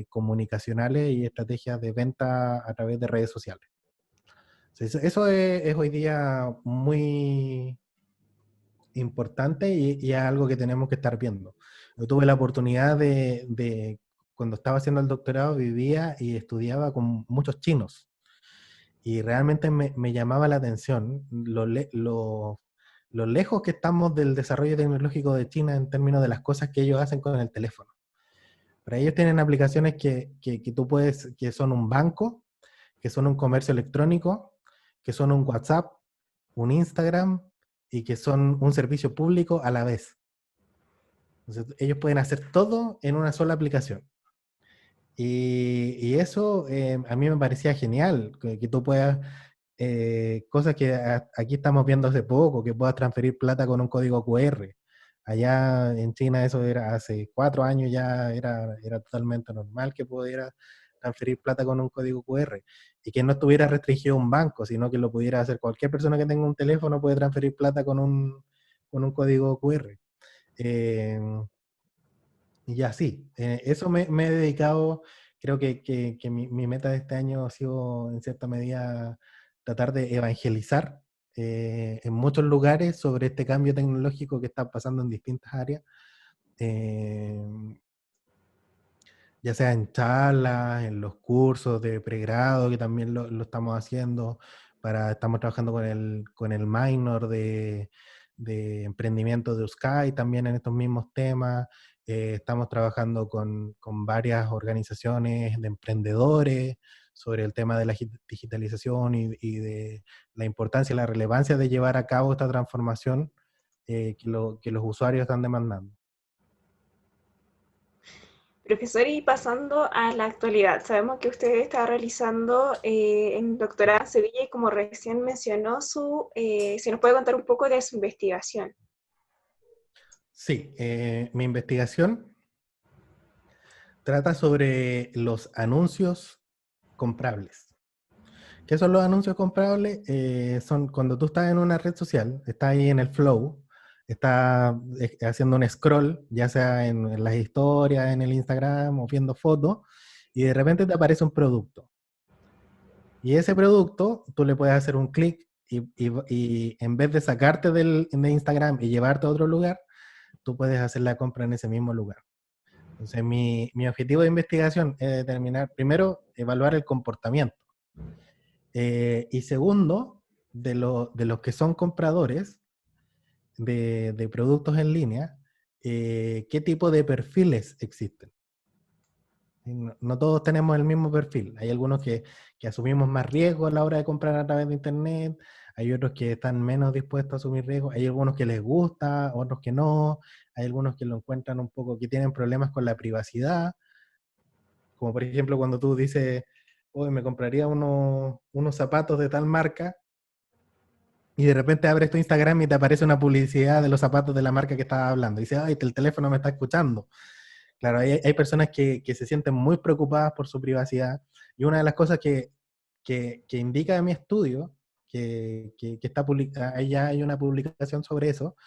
[SPEAKER 2] comunicacionales y estrategias de venta a través de redes sociales. Eso es hoy día muy importante y es algo que tenemos que estar viendo. Yo tuve la oportunidad cuando estaba haciendo el doctorado, vivía y estudiaba con muchos chinos. Y realmente me llamaba la atención lo lejos que estamos del desarrollo tecnológico de China en términos de las cosas que ellos hacen con el teléfono. Para ellos tienen aplicaciones que tú puedes, que son un banco, que son un comercio electrónico, que son un WhatsApp, un Instagram y que son un servicio público a la vez. Entonces, ellos pueden hacer todo en una sola aplicación. Y eso a mí me parecía genial, que tú puedas, cosas que aquí estamos viendo hace poco, que puedas transferir plata con un código QR. Allá en China eso era hace 4 años ya era totalmente normal que pudiera transferir plata con un código QR y que no estuviera restringido a un banco, sino que lo pudiera hacer cualquier persona que tenga un teléfono puede transferir plata con un código QR. Y así, eso me he dedicado creo que mi meta de este año ha sido, en cierta medida, tratar de evangelizar en muchos lugares sobre este cambio tecnológico que está pasando en distintas áreas, eh, ya sea en charlas, en los cursos de pregrado, que también lo estamos haciendo, estamos trabajando con el minor de emprendimiento de Euskadi también en estos mismos temas. Estamos trabajando con varias organizaciones de emprendedores sobre el tema de la digitalización y de la importancia y la relevancia de llevar a cabo esta transformación que los usuarios están demandando.
[SPEAKER 1] Profesor, y pasando a la actualidad, sabemos que usted está realizando en doctorado en Sevilla y como recién mencionó, si nos puede contar un poco de su investigación.
[SPEAKER 2] Sí, mi investigación trata sobre los anuncios comprables. ¿Qué son los anuncios comprables? Son cuando tú estás en una red social, estás ahí en el flow, estás haciendo un scroll, ya sea en las historias, en el Instagram o viendo fotos, y de repente te aparece un producto. Y ese producto, tú le puedes hacer un clic y en vez de sacarte de Instagram y llevarte a otro lugar, tú puedes hacer la compra en ese mismo lugar. Entonces, mi objetivo de investigación es determinar, primero, evaluar el comportamiento. Y segundo, de los que son compradores de productos en línea, qué tipo de perfiles existen. No, no todos tenemos el mismo perfil. Hay algunos que asumimos más riesgo a la hora de comprar a través de Internet, hay otros que están menos dispuestos a asumir riesgo, hay algunos que les gusta, otros que no, hay algunos que lo encuentran un poco, que tienen problemas con la privacidad, como por ejemplo cuando tú dices, hoy me compraría unos zapatos de tal marca, y de repente abres tu Instagram y te aparece una publicidad de los zapatos de la marca que estabas hablando. Y dices, ay, el teléfono me está escuchando. Claro, hay personas que se sienten muy preocupadas por su privacidad. Y una de las cosas que indica mi estudio, que está ahí ya hay una publicación sobre eso,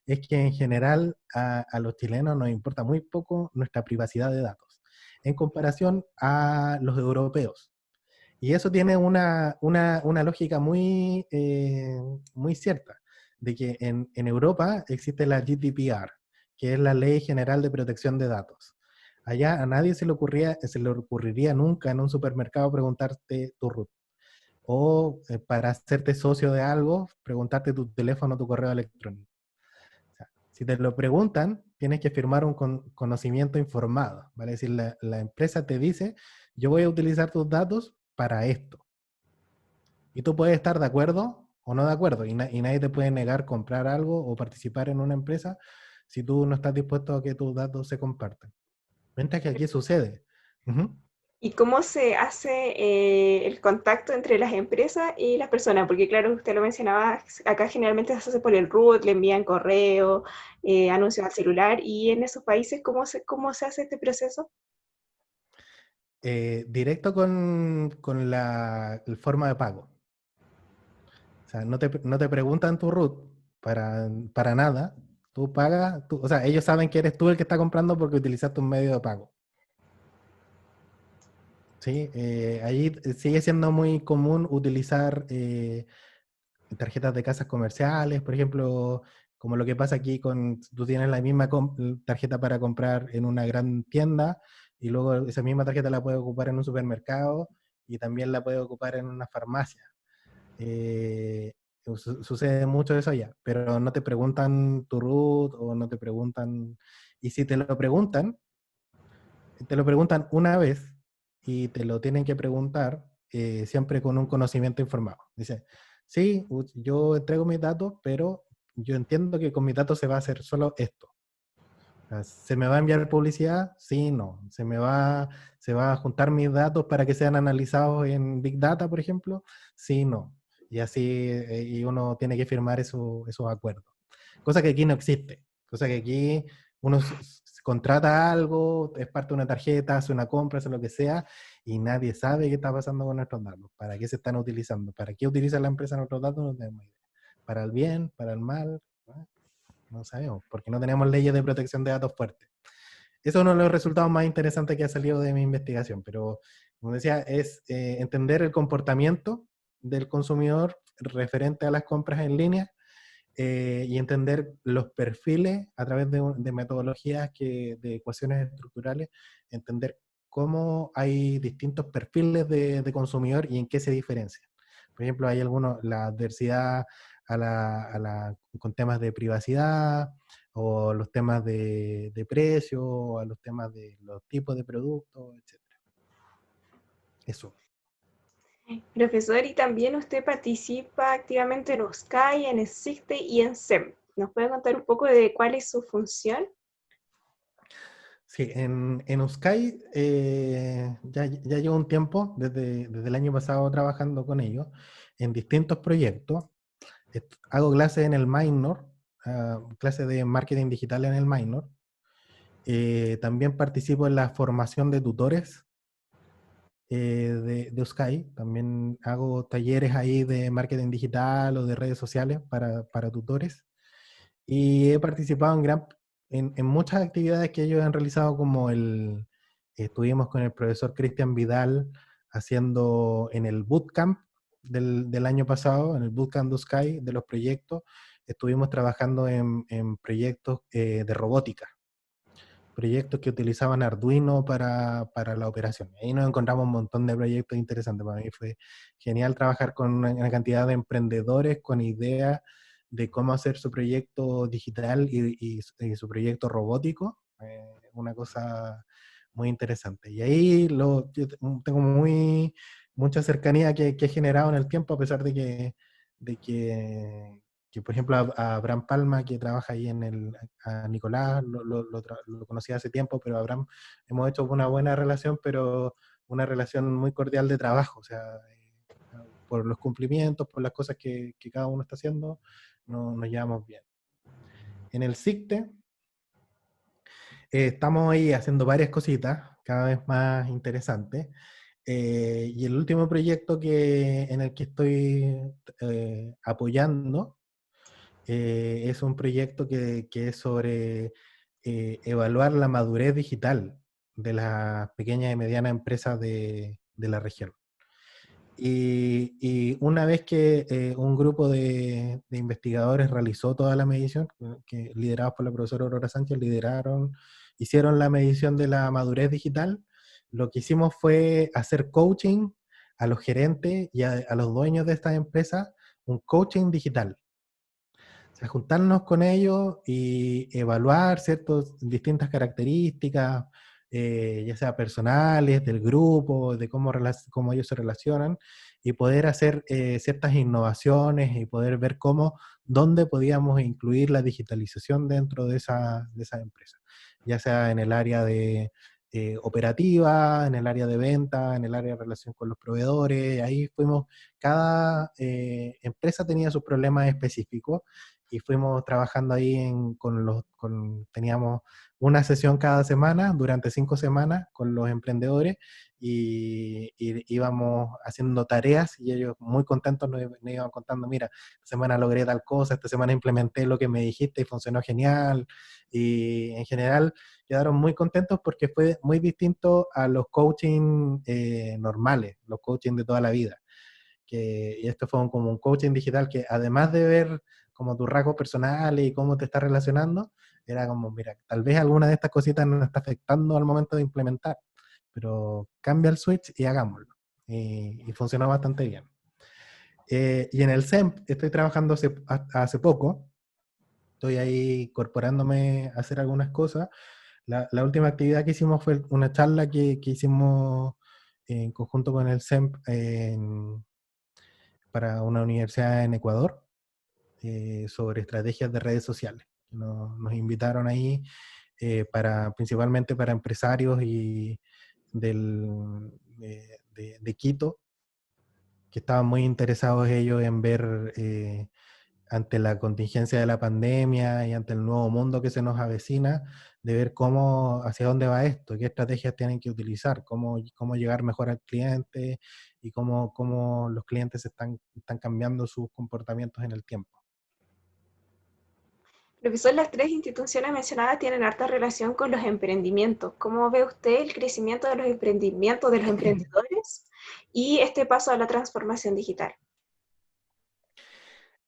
[SPEAKER 2] es que en general a los chilenos nos importa muy poco nuestra privacidad de datos, en comparación a los europeos. Y eso tiene una lógica muy cierta, de que en Europa existe la GDPR, que es la Ley General de Protección de Datos. Allá a nadie se le ocurriría nunca en un supermercado preguntarte tu root. O para hacerte socio de algo, preguntarte tu teléfono o tu correo electrónico. O sea, si te lo preguntan, tienes que firmar un conocimiento informado. ¿Vale? Es decir, la empresa te dice, yo voy a utilizar tus datos para esto. Y tú puedes estar de acuerdo o no de acuerdo, y nadie te puede negar comprar algo o participar en una empresa si tú no estás dispuesto a que tus datos se compartan. Mientras que aquí sucede. Ujú.
[SPEAKER 1] ¿Y cómo se hace el contacto entre las empresas y las personas? Porque claro, usted lo mencionaba, acá generalmente se hace por el RUT, le envían correo, anuncios al celular, y en esos países, cómo se hace este proceso?
[SPEAKER 2] Directo con la forma de pago. O sea, no te preguntan tu root para nada. Tú pagas, o sea, ellos saben que eres tú el que está comprando porque utilizaste un medio de pago. ¿Sí? Allí sigue siendo muy común utilizar tarjetas de casas comerciales, por ejemplo, como lo que pasa aquí tú tienes la misma tarjeta para comprar en una gran tienda y luego esa misma tarjeta la puedes ocupar en un supermercado y también la puedes ocupar en una farmacia. Eh, Sucede mucho eso allá, pero no te preguntan tu root o no te preguntan, y si te lo preguntan una vez y te lo tienen que preguntar siempre con un conocimiento informado. Dice, sí, yo entrego mis datos, pero yo entiendo que con mis datos se va a hacer solo esto. O sea, ¿se me va a enviar publicidad? Sí, no. Se va a juntar mis datos para que sean analizados en Big Data, por ejemplo? Sí, no. Y así, y uno tiene que firmar esos acuerdos. Cosa que aquí no existe. Cosa que aquí uno contrata algo, es parte de una tarjeta, hace una compra, hace lo que sea, y nadie sabe qué está pasando con nuestros datos. ¿Para qué se están utilizando? ¿Para qué utiliza la empresa nuestros datos? No tenemos idea. ¿Para el bien? ¿Para el mal? ¿No? No sabemos, porque no tenemos leyes de protección de datos fuertes. Eso es uno de los resultados más interesantes que ha salido de mi investigación, pero como decía, es entender el comportamiento del consumidor referente a las compras en línea y entender los perfiles a través de metodologías de ecuaciones estructurales, entender cómo hay distintos perfiles de consumidor y en qué se diferencian. Por ejemplo, hay algunos, la adversidad con temas de privacidad, o los temas de precio, o a los temas de los tipos de productos, etc. Eso.
[SPEAKER 1] Profesor, y también usted participa activamente en USCAI, en SICTE y en SEM. ¿Nos puede contar un poco de cuál es su función?
[SPEAKER 2] Sí, en Uskai ya llevo un tiempo, desde el año pasado trabajando con ellos, en distintos proyectos. Hago clases en el minor, clases de marketing digital en el minor. También participo en la formación de tutores de Uskai. También hago talleres ahí de marketing digital o de redes sociales para tutores. Y he participado en muchas actividades que ellos han realizado, como estuvimos con el profesor Cristian Vidal haciendo en el bootcamp del año pasado, en el bootcamp de Sky, de los proyectos, estuvimos trabajando en proyectos de robótica, proyectos que utilizaban Arduino para la operación. Ahí nos encontramos un montón de proyectos interesantes. Para mí fue genial trabajar con una cantidad de emprendedores con ideas de cómo hacer su proyecto digital y su proyecto robótico. Una cosa muy interesante. Y ahí yo tengo mucha cercanía que he generado en el tiempo, a pesar de que, por ejemplo, a Abraham Palma, que trabaja ahí a Nicolás, lo conocí hace tiempo, pero Abraham hemos hecho una buena relación, pero una relación muy cordial de trabajo, o sea, por los cumplimientos, por las cosas que cada uno está haciendo, nos llevamos bien. En el SICTE estamos ahí haciendo varias cositas, cada vez más interesantes. Y el último proyecto en el que estoy apoyando es un proyecto que es sobre evaluar la madurez digital de las pequeñas y medianas empresas de la región. Y una vez que un grupo de investigadores realizó toda la medición, liderados por la profesora Aurora Sánchez, hicieron la medición de la madurez digital, lo que hicimos fue hacer coaching a los gerentes y a los dueños de estas empresas, un coaching digital. O sea, juntarnos con ellos y evaluar ciertas distintas características, ya sea personales, del grupo, de cómo ellos se relacionan, y poder hacer ciertas innovaciones y poder ver dónde podíamos incluir la digitalización dentro de esa empresa, ya sea en el área de operativa, en el área de venta, en el área de relación con los proveedores. Ahí cada empresa tenía sus problemas específicos y fuimos trabajando ahí teníamos una sesión cada semana durante 5 semanas con los emprendedores y íbamos haciendo tareas y ellos muy contentos nos iban contando: mira, esta semana logré tal cosa, esta semana implementé lo que me dijiste y funcionó genial. Y en general quedaron muy contentos porque fue muy distinto a los coaching normales, los coaching de toda la vida. Y esto fue como un coaching digital que, además de ver como tus rasgos personales y cómo te estás relacionando, era como: mira, tal vez alguna de estas cositas nos está afectando al momento de implementar, pero cambia el switch y hagámoslo. Y funcionó bastante bien. Y en el SEMP estoy trabajando hace poco, estoy ahí incorporándome a hacer algunas cosas. La última actividad que hicimos fue una charla que hicimos en conjunto con el SEMP para una universidad en Ecuador, sobre estrategias de redes sociales. Nos invitaron ahí principalmente para empresarios de Quito, que estaban muy interesados ellos en ver, ante la contingencia de la pandemia y ante el nuevo mundo que se nos avecina, de ver hacia dónde va esto, qué estrategias tienen que utilizar, cómo llegar mejor al cliente y cómo los clientes están cambiando sus comportamientos en el tiempo.
[SPEAKER 1] Profesor, las tres instituciones mencionadas tienen harta relación con los emprendimientos. ¿Cómo ve usted el crecimiento de los emprendimientos de los emprendedores y este paso a la transformación digital?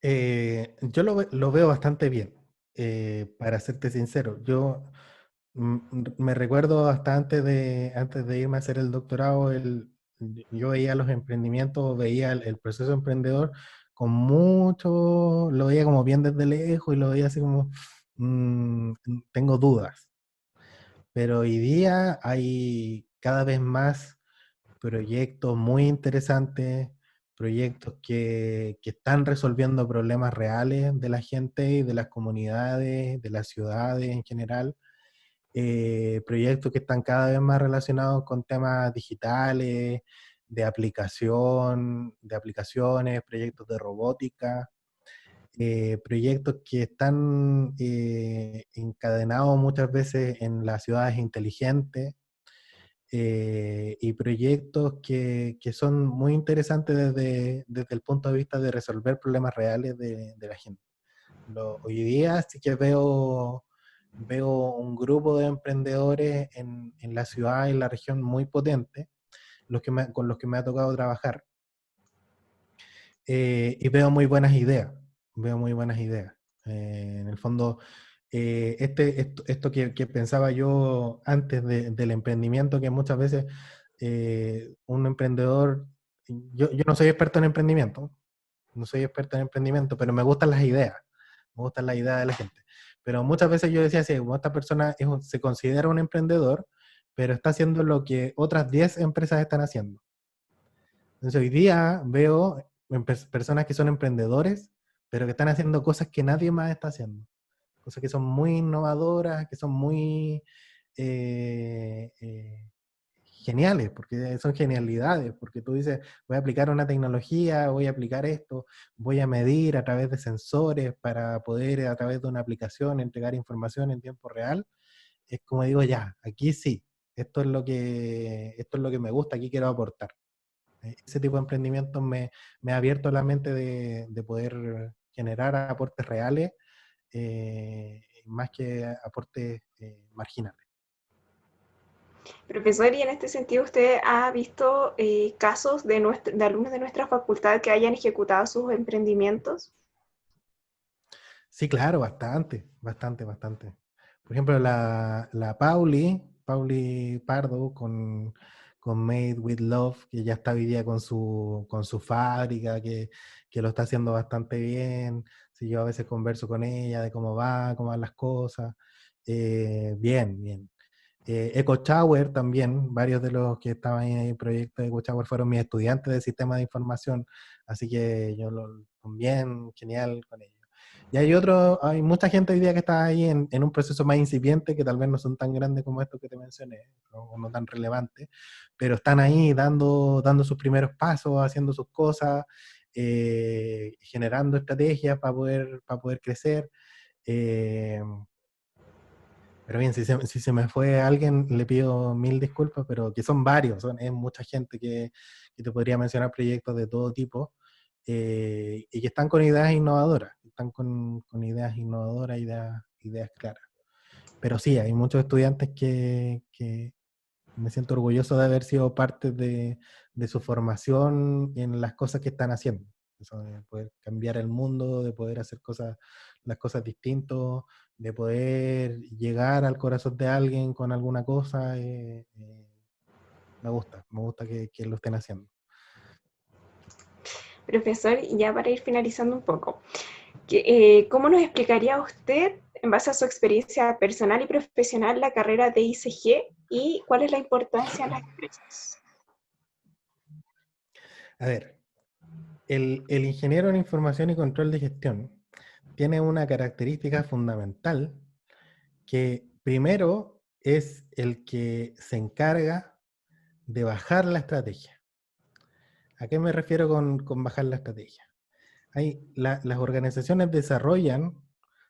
[SPEAKER 2] Yo lo veo bastante bien, para serte sincero. Yo me recuerdo hasta antes de irme a hacer el doctorado, yo veía los emprendimientos, veía el proceso emprendedor con mucho, lo veía como bien desde lejos y lo veía así como, mm, tengo dudas. Pero hoy día hay cada vez más proyectos muy interesantes, proyectos que están resolviendo problemas reales de la gente y de las comunidades, de las ciudades en general, proyectos que están cada vez más relacionados con temas digitales, de aplicaciones, proyectos de robótica, proyectos que están encadenados muchas veces en las ciudades inteligentes, y proyectos que son muy interesantes desde el punto de vista de resolver problemas reales de la gente. Hoy día sí que veo un grupo de emprendedores en la ciudad y en la región muy potente, con los que me ha tocado trabajar, y veo muy buenas ideas. En el fondo, esto que pensaba yo antes del emprendimiento, que muchas veces un emprendedor, yo no soy experto en emprendimiento, no soy experto en emprendimiento, pero me gustan las ideas de la gente. Pero muchas veces yo decía, sí, como esta persona se considera un emprendedor, pero está haciendo lo que otras 10 empresas están haciendo. Entonces hoy día veo personas que son emprendedores, pero que están haciendo cosas que nadie más está haciendo. Cosas que son muy innovadoras, que son muy eh, eh, geniales, porque son genialidades, porque tú dices, voy a aplicar una tecnología, voy a aplicar esto, voy a medir a través de sensores para poder a través de una aplicación entregar información en tiempo real. Es como digo, ya, aquí sí, esto es lo que me gusta, aquí quiero aportar. Ese tipo de emprendimientos me ha abierto la mente de poder generar aportes reales, más que aportes marginales.
[SPEAKER 1] Profesor, y en este sentido, ¿usted ha visto casos de alumnos de nuestra facultad que hayan ejecutado sus emprendimientos?
[SPEAKER 2] Sí, claro, bastante. Por ejemplo, la Pauli Pardo con Made with Love, que ya está hoy día con su fábrica, que lo está haciendo bastante bien. Si yo a veces converso con ella de cómo van las cosas. Bien. Echo Shower también, varios de los que estaban en el proyecto de Echo Shower fueron mis estudiantes de sistema de información, así que bien, genial con ellos. Y hay mucha gente hoy día que está ahí en un proceso más incipiente, que tal vez no son tan grandes como estos que te mencioné, o no tan relevantes, pero están ahí dando sus primeros pasos, haciendo sus cosas, generando estrategias para poder crecer. Eh, pero bien, si se me fue alguien, le pido mil disculpas, pero que son varios, es mucha gente que te podría mencionar proyectos de todo tipo, y que están con ideas innovadoras, ideas claras. Pero sí, hay muchos estudiantes que me siento orgulloso de haber sido parte de su formación en las cosas que están haciendo. Eso de poder cambiar el mundo, de poder hacer las cosas distintos, de poder llegar al corazón de alguien con alguna cosa. Me gusta que lo estén haciendo.
[SPEAKER 1] Profesor, y ya para ir finalizando un poco, ¿cómo nos explicaría usted, en base a su experiencia personal y profesional, la carrera de ICG y cuál es la importancia en las empresas?
[SPEAKER 2] A ver, el ingeniero en información y control de gestión tiene una característica fundamental que primero es el que se encarga de bajar la estrategia. ¿A qué me refiero con bajar la estrategia? Las organizaciones desarrollan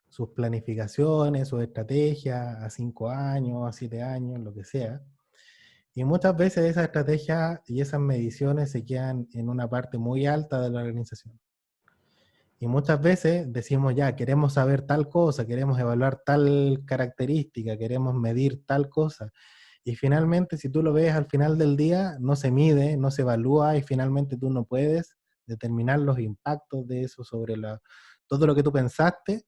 [SPEAKER 2] sus planificaciones, sus estrategias a 5 años, a 7 años, lo que sea, y muchas veces esas estrategias y esas mediciones se quedan en una parte muy alta de la organización. Y muchas veces decimos, ya, queremos saber tal cosa, queremos evaluar tal característica, queremos medir tal cosa. Y finalmente, si tú lo ves al final del día, no se mide, no se evalúa y finalmente tú no puedes determinar los impactos de eso sobre todo lo que tú pensaste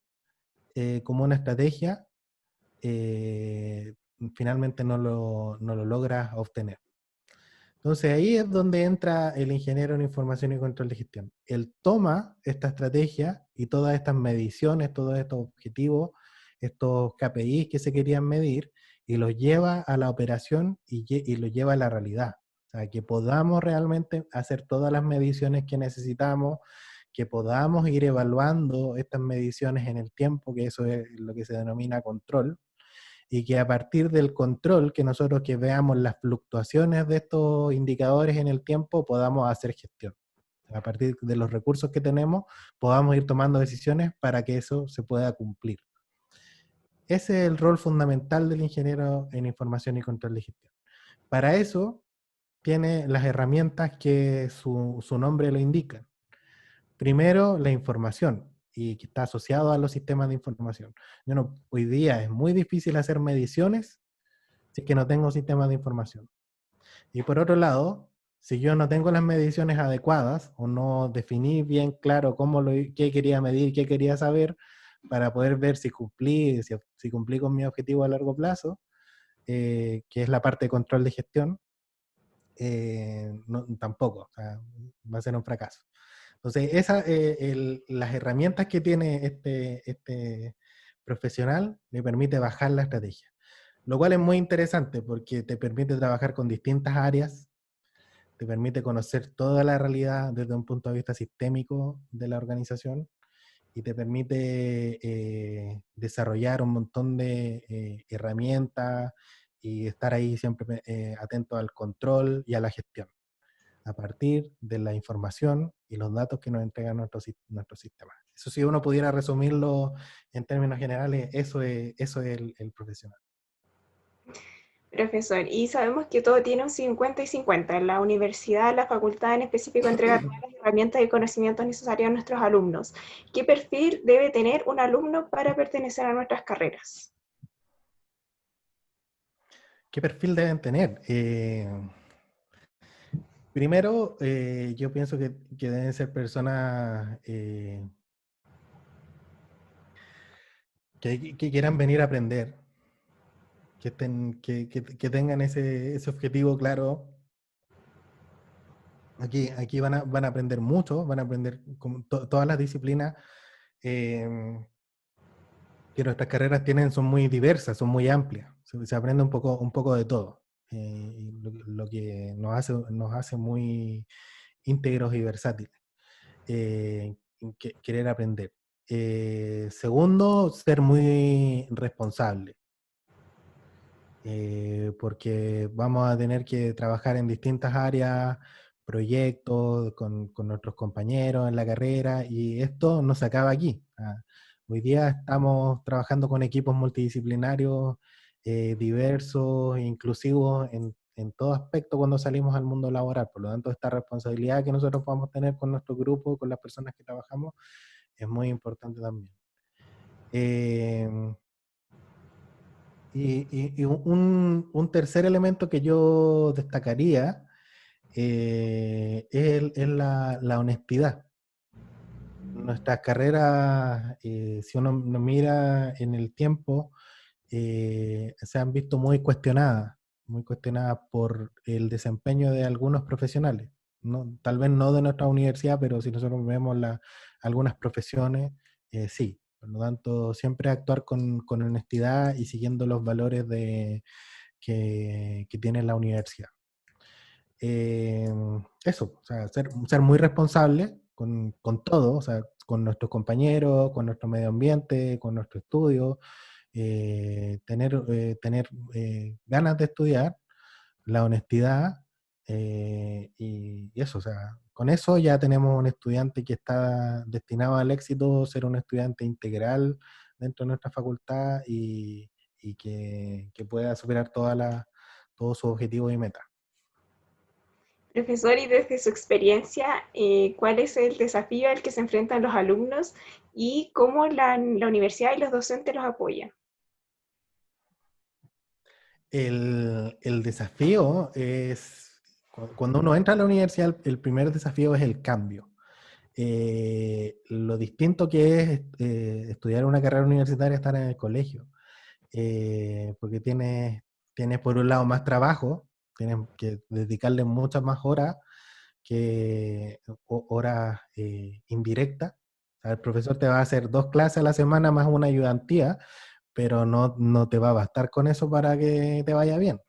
[SPEAKER 2] como una estrategia, eh, finalmente no lo logras obtener. Entonces ahí es donde entra el ingeniero en información y control de gestión. Él toma esta estrategia y todas estas mediciones, todos estos objetivos, estos KPIs que se querían medir, y los lleva a la operación y los lleva a la realidad. O sea, que podamos realmente hacer todas las mediciones que necesitamos, que podamos ir evaluando estas mediciones en el tiempo, que eso es lo que se denomina control, y que a partir del control, que nosotros que veamos las fluctuaciones de estos indicadores en el tiempo, podamos hacer gestión. A partir de los recursos que tenemos, podamos ir tomando decisiones para que eso se pueda cumplir. Ese es el rol fundamental del ingeniero en información y control de gestión. Para eso, tiene las herramientas que su nombre lo indica. Primero, la información, y que está asociado a los sistemas de información. Hoy día es muy difícil hacer mediciones si es que no tengo sistemas de información. Y por otro lado, si yo no tengo las mediciones adecuadas o no definí bien claro qué quería medir, qué quería saber, para poder ver si cumplí con mi objetivo a largo plazo, que es la parte de control de gestión, tampoco, o sea, va a ser un fracaso. Entonces, las herramientas que tiene este profesional le permite bajar la estrategia, lo cual es muy interesante porque te permite trabajar con distintas áreas, te permite conocer toda la realidad desde un punto de vista sistémico de la organización y te permite desarrollar un montón de herramientas y estar ahí siempre atento al control y a la gestión a partir de la información y los datos que nos entregan nuestros sistemas. Eso, si uno pudiera resumirlo en términos generales, eso es el profesional.
[SPEAKER 1] Profesor, y sabemos que todo tiene un 50 y 50. La universidad, la facultad en específico entrega todas las herramientas y conocimientos necesarios a nuestros alumnos. ¿Qué perfil debe tener un alumno para pertenecer a nuestras carreras?
[SPEAKER 2] ¿Qué perfil deben tener? Primero, yo pienso que deben ser personas que quieran venir a aprender, que tengan ese objetivo claro. Aquí van a aprender mucho, van a aprender todas las disciplinas eh, que nuestras carreras tienen, son muy diversas, son muy amplias. Se aprende un poco de todo. Y lo que nos hace muy íntegros y versátiles. Querer aprender. Segundo, ser muy responsable, porque vamos a tener que trabajar en distintas áreas, proyectos con nuestros compañeros en la carrera, y esto no se acaba aquí. Hoy día estamos trabajando con equipos multidisciplinarios, diversos, inclusivos en todo aspecto cuando salimos al mundo laboral. Por lo tanto, esta responsabilidad que nosotros vamos a tener con nuestro grupo, con las personas que trabajamos, es muy importante también. Eh, y un tercer elemento que yo destacaría es la honestidad. Nuestras carreras, si uno mira en el tiempo, se han visto muy cuestionadas por el desempeño de algunos profesionales. No, tal vez no de nuestra universidad, pero si nosotros vemos algunas profesiones, sí. Por lo tanto, siempre actuar con honestidad y siguiendo los valores que tiene la universidad. Eso, o sea, ser muy responsable con todo, o sea, con nuestros compañeros, con nuestro medio ambiente, con nuestro estudio, tener ganas de estudiar, la honestidad, y eso, o sea, con eso ya tenemos un estudiante que está destinado al éxito, ser un estudiante integral dentro de nuestra facultad y que pueda superar todos sus objetivos y metas.
[SPEAKER 1] Profesor, y desde su experiencia, ¿cuál es el desafío al que se enfrentan los alumnos y cómo la universidad y los docentes los apoyan?
[SPEAKER 2] El desafío es, cuando uno entra a la universidad, el primer desafío es el cambio. Lo distinto que es estudiar una carrera universitaria, estar en el colegio, porque tienes por un lado más trabajo, tienes que dedicarle muchas más horas que horas indirectas. O sea, el profesor te va a hacer 2 clases a la semana más una ayudantía, pero no te va a bastar con eso para que te vaya bien.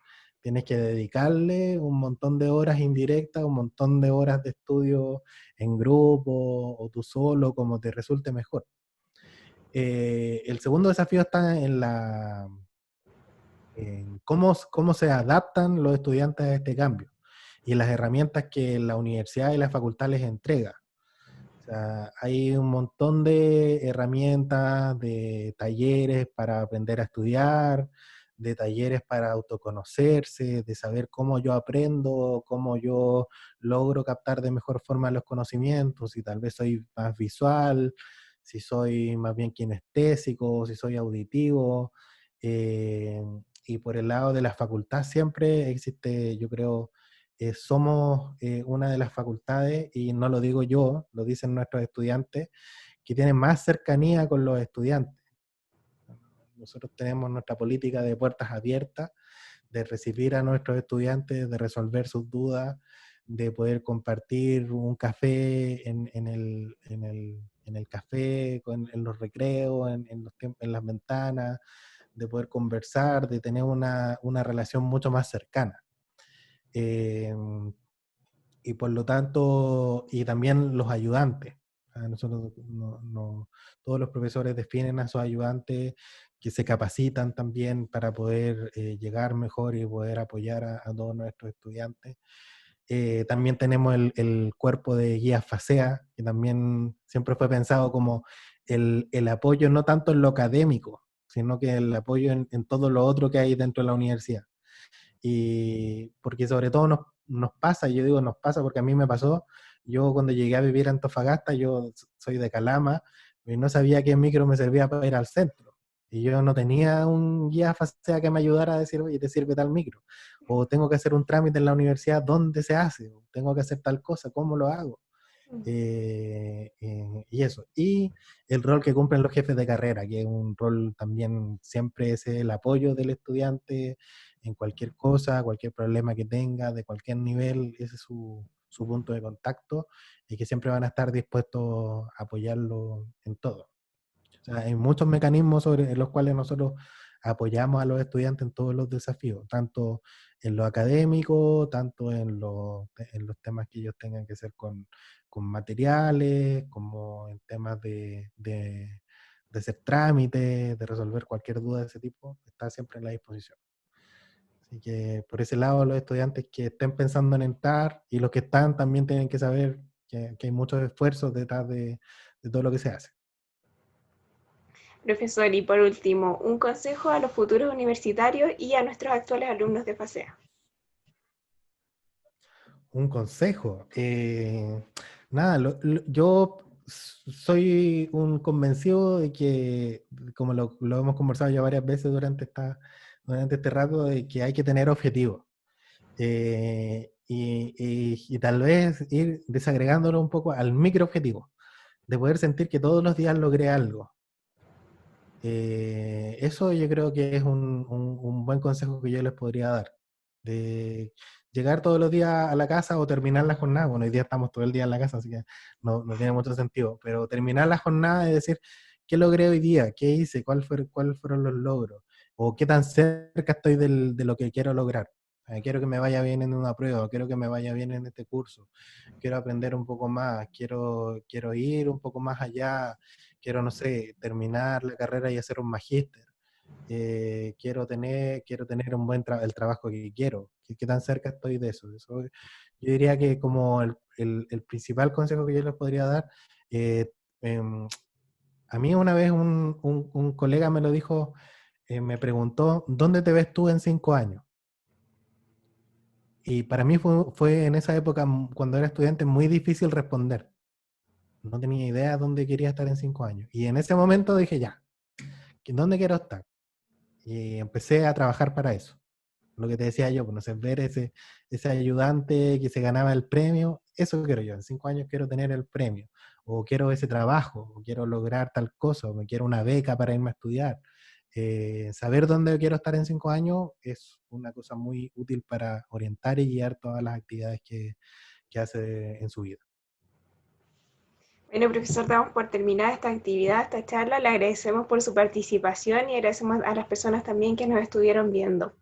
[SPEAKER 2] Tienes que dedicarle un montón de horas indirectas, un montón de horas de estudio en grupo o tú solo, como te resulte mejor. El segundo desafío está en cómo se adaptan los estudiantes a este cambio y las herramientas que la universidad y la facultad les entrega. O sea, hay un montón de herramientas, de talleres para aprender a estudiar, de talleres para autoconocerse, de saber cómo yo aprendo, cómo yo logro captar de mejor forma los conocimientos, si tal vez soy más visual, si soy más bien kinestésico, si soy auditivo. Eh, y por el lado de la facultad siempre existe, yo creo, somos una de las facultades, y no lo digo yo, lo dicen nuestros estudiantes, que tienen más cercanía con los estudiantes. Nosotros tenemos nuestra política de puertas abiertas, de recibir a nuestros estudiantes, de resolver sus dudas, de poder compartir un café en el café, en los recreos, en las ventanas, de poder conversar, de tener una relación mucho más cercana. Eh, y por lo tanto, y también los ayudantes. Nosotros todos los profesores definen a sus ayudantes que se capacitan también para poder llegar mejor y poder apoyar a todos nuestros estudiantes. También tenemos el cuerpo de guías FASEA, que también siempre fue pensado como el apoyo no tanto en lo académico, sino que el apoyo en todo lo otro que hay dentro de la universidad. Y porque sobre todo nos pasa, yo digo nos pasa porque a mí me pasó, yo cuando llegué a vivir a Antofagasta, yo soy de Calama, y no sabía qué micro me servía para ir al centro. Y yo no tenía un guía FASEA que me ayudara a decir, oye, te sirve tal micro. O tengo que hacer un trámite en la universidad, ¿dónde se hace? O tengo que hacer tal cosa, ¿cómo lo hago? Y eso. Y el rol que cumplen los jefes de carrera, que es un rol también siempre es el apoyo del estudiante en cualquier cosa, cualquier problema que tenga, de cualquier nivel, ese es su punto de contacto y que siempre van a estar dispuestos a apoyarlo en todo. O sea, hay muchos mecanismos en los cuales nosotros apoyamos a los estudiantes en todos los desafíos, tanto en lo académico, tanto en los temas que ellos tengan que hacer con materiales, como en temas de hacer trámites, de resolver cualquier duda de ese tipo, está siempre en la disposición. Así que por ese lado, los estudiantes que estén pensando en entrar y los que están también tienen que saber que hay muchos esfuerzos detrás de todo lo que se hace.
[SPEAKER 1] Profesor, y por último, un consejo a los futuros universitarios y a nuestros actuales alumnos de FASEA.
[SPEAKER 2] Un consejo. Nada, yo soy un convencido de que, como lo hemos conversado ya varias veces durante este rato, de que hay que tener objetivos. Y tal vez ir desagregándolo un poco al micro objetivo, de poder sentir que todos los días logré algo. Eso yo creo que es un buen consejo que yo les podría dar. De llegar todos los días a la casa o terminar la jornada. Bueno, hoy día estamos todo el día en la casa, así que no tiene mucho sentido. Pero terminar la jornada y decir, ¿qué logré hoy día? ¿Qué hice? ¿Cuáles fueron los logros? ¿O qué tan cerca estoy de lo que quiero lograr? Quiero que me vaya bien en una prueba, quiero que me vaya bien en este curso, quiero aprender un poco más, quiero ir un poco más allá, quiero, no sé, terminar la carrera y hacer un magíster, quiero tener el trabajo que quiero, ¿qué tan cerca estoy de eso? Yo diría que como el principal consejo que yo les podría dar, eh, em, a mí una vez un colega me lo dijo, me preguntó, ¿dónde te ves tú en 5 años? Y para mí fue en esa época, cuando era estudiante, muy difícil responder. No tenía idea dónde quería estar en 5 años. Y en ese momento dije, ya, ¿dónde quiero estar? Y empecé a trabajar para eso. Lo que te decía yo, pues no sé, ver ese ayudante que se ganaba el premio, eso quiero yo. En 5 años quiero tener el premio, o quiero ese trabajo, o quiero lograr tal cosa, o me quiero una beca para irme a estudiar. Saber dónde quiero estar en 5 años es una cosa muy útil para orientar y guiar todas las actividades que hace en su vida.
[SPEAKER 1] Bueno, profesor, damos por terminada esta actividad, esta charla. Le agradecemos por su participación y agradecemos a las personas también que nos estuvieron viendo.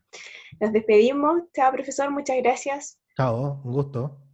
[SPEAKER 1] Nos despedimos. Chao, profesor, muchas gracias.
[SPEAKER 2] Chao, un gusto.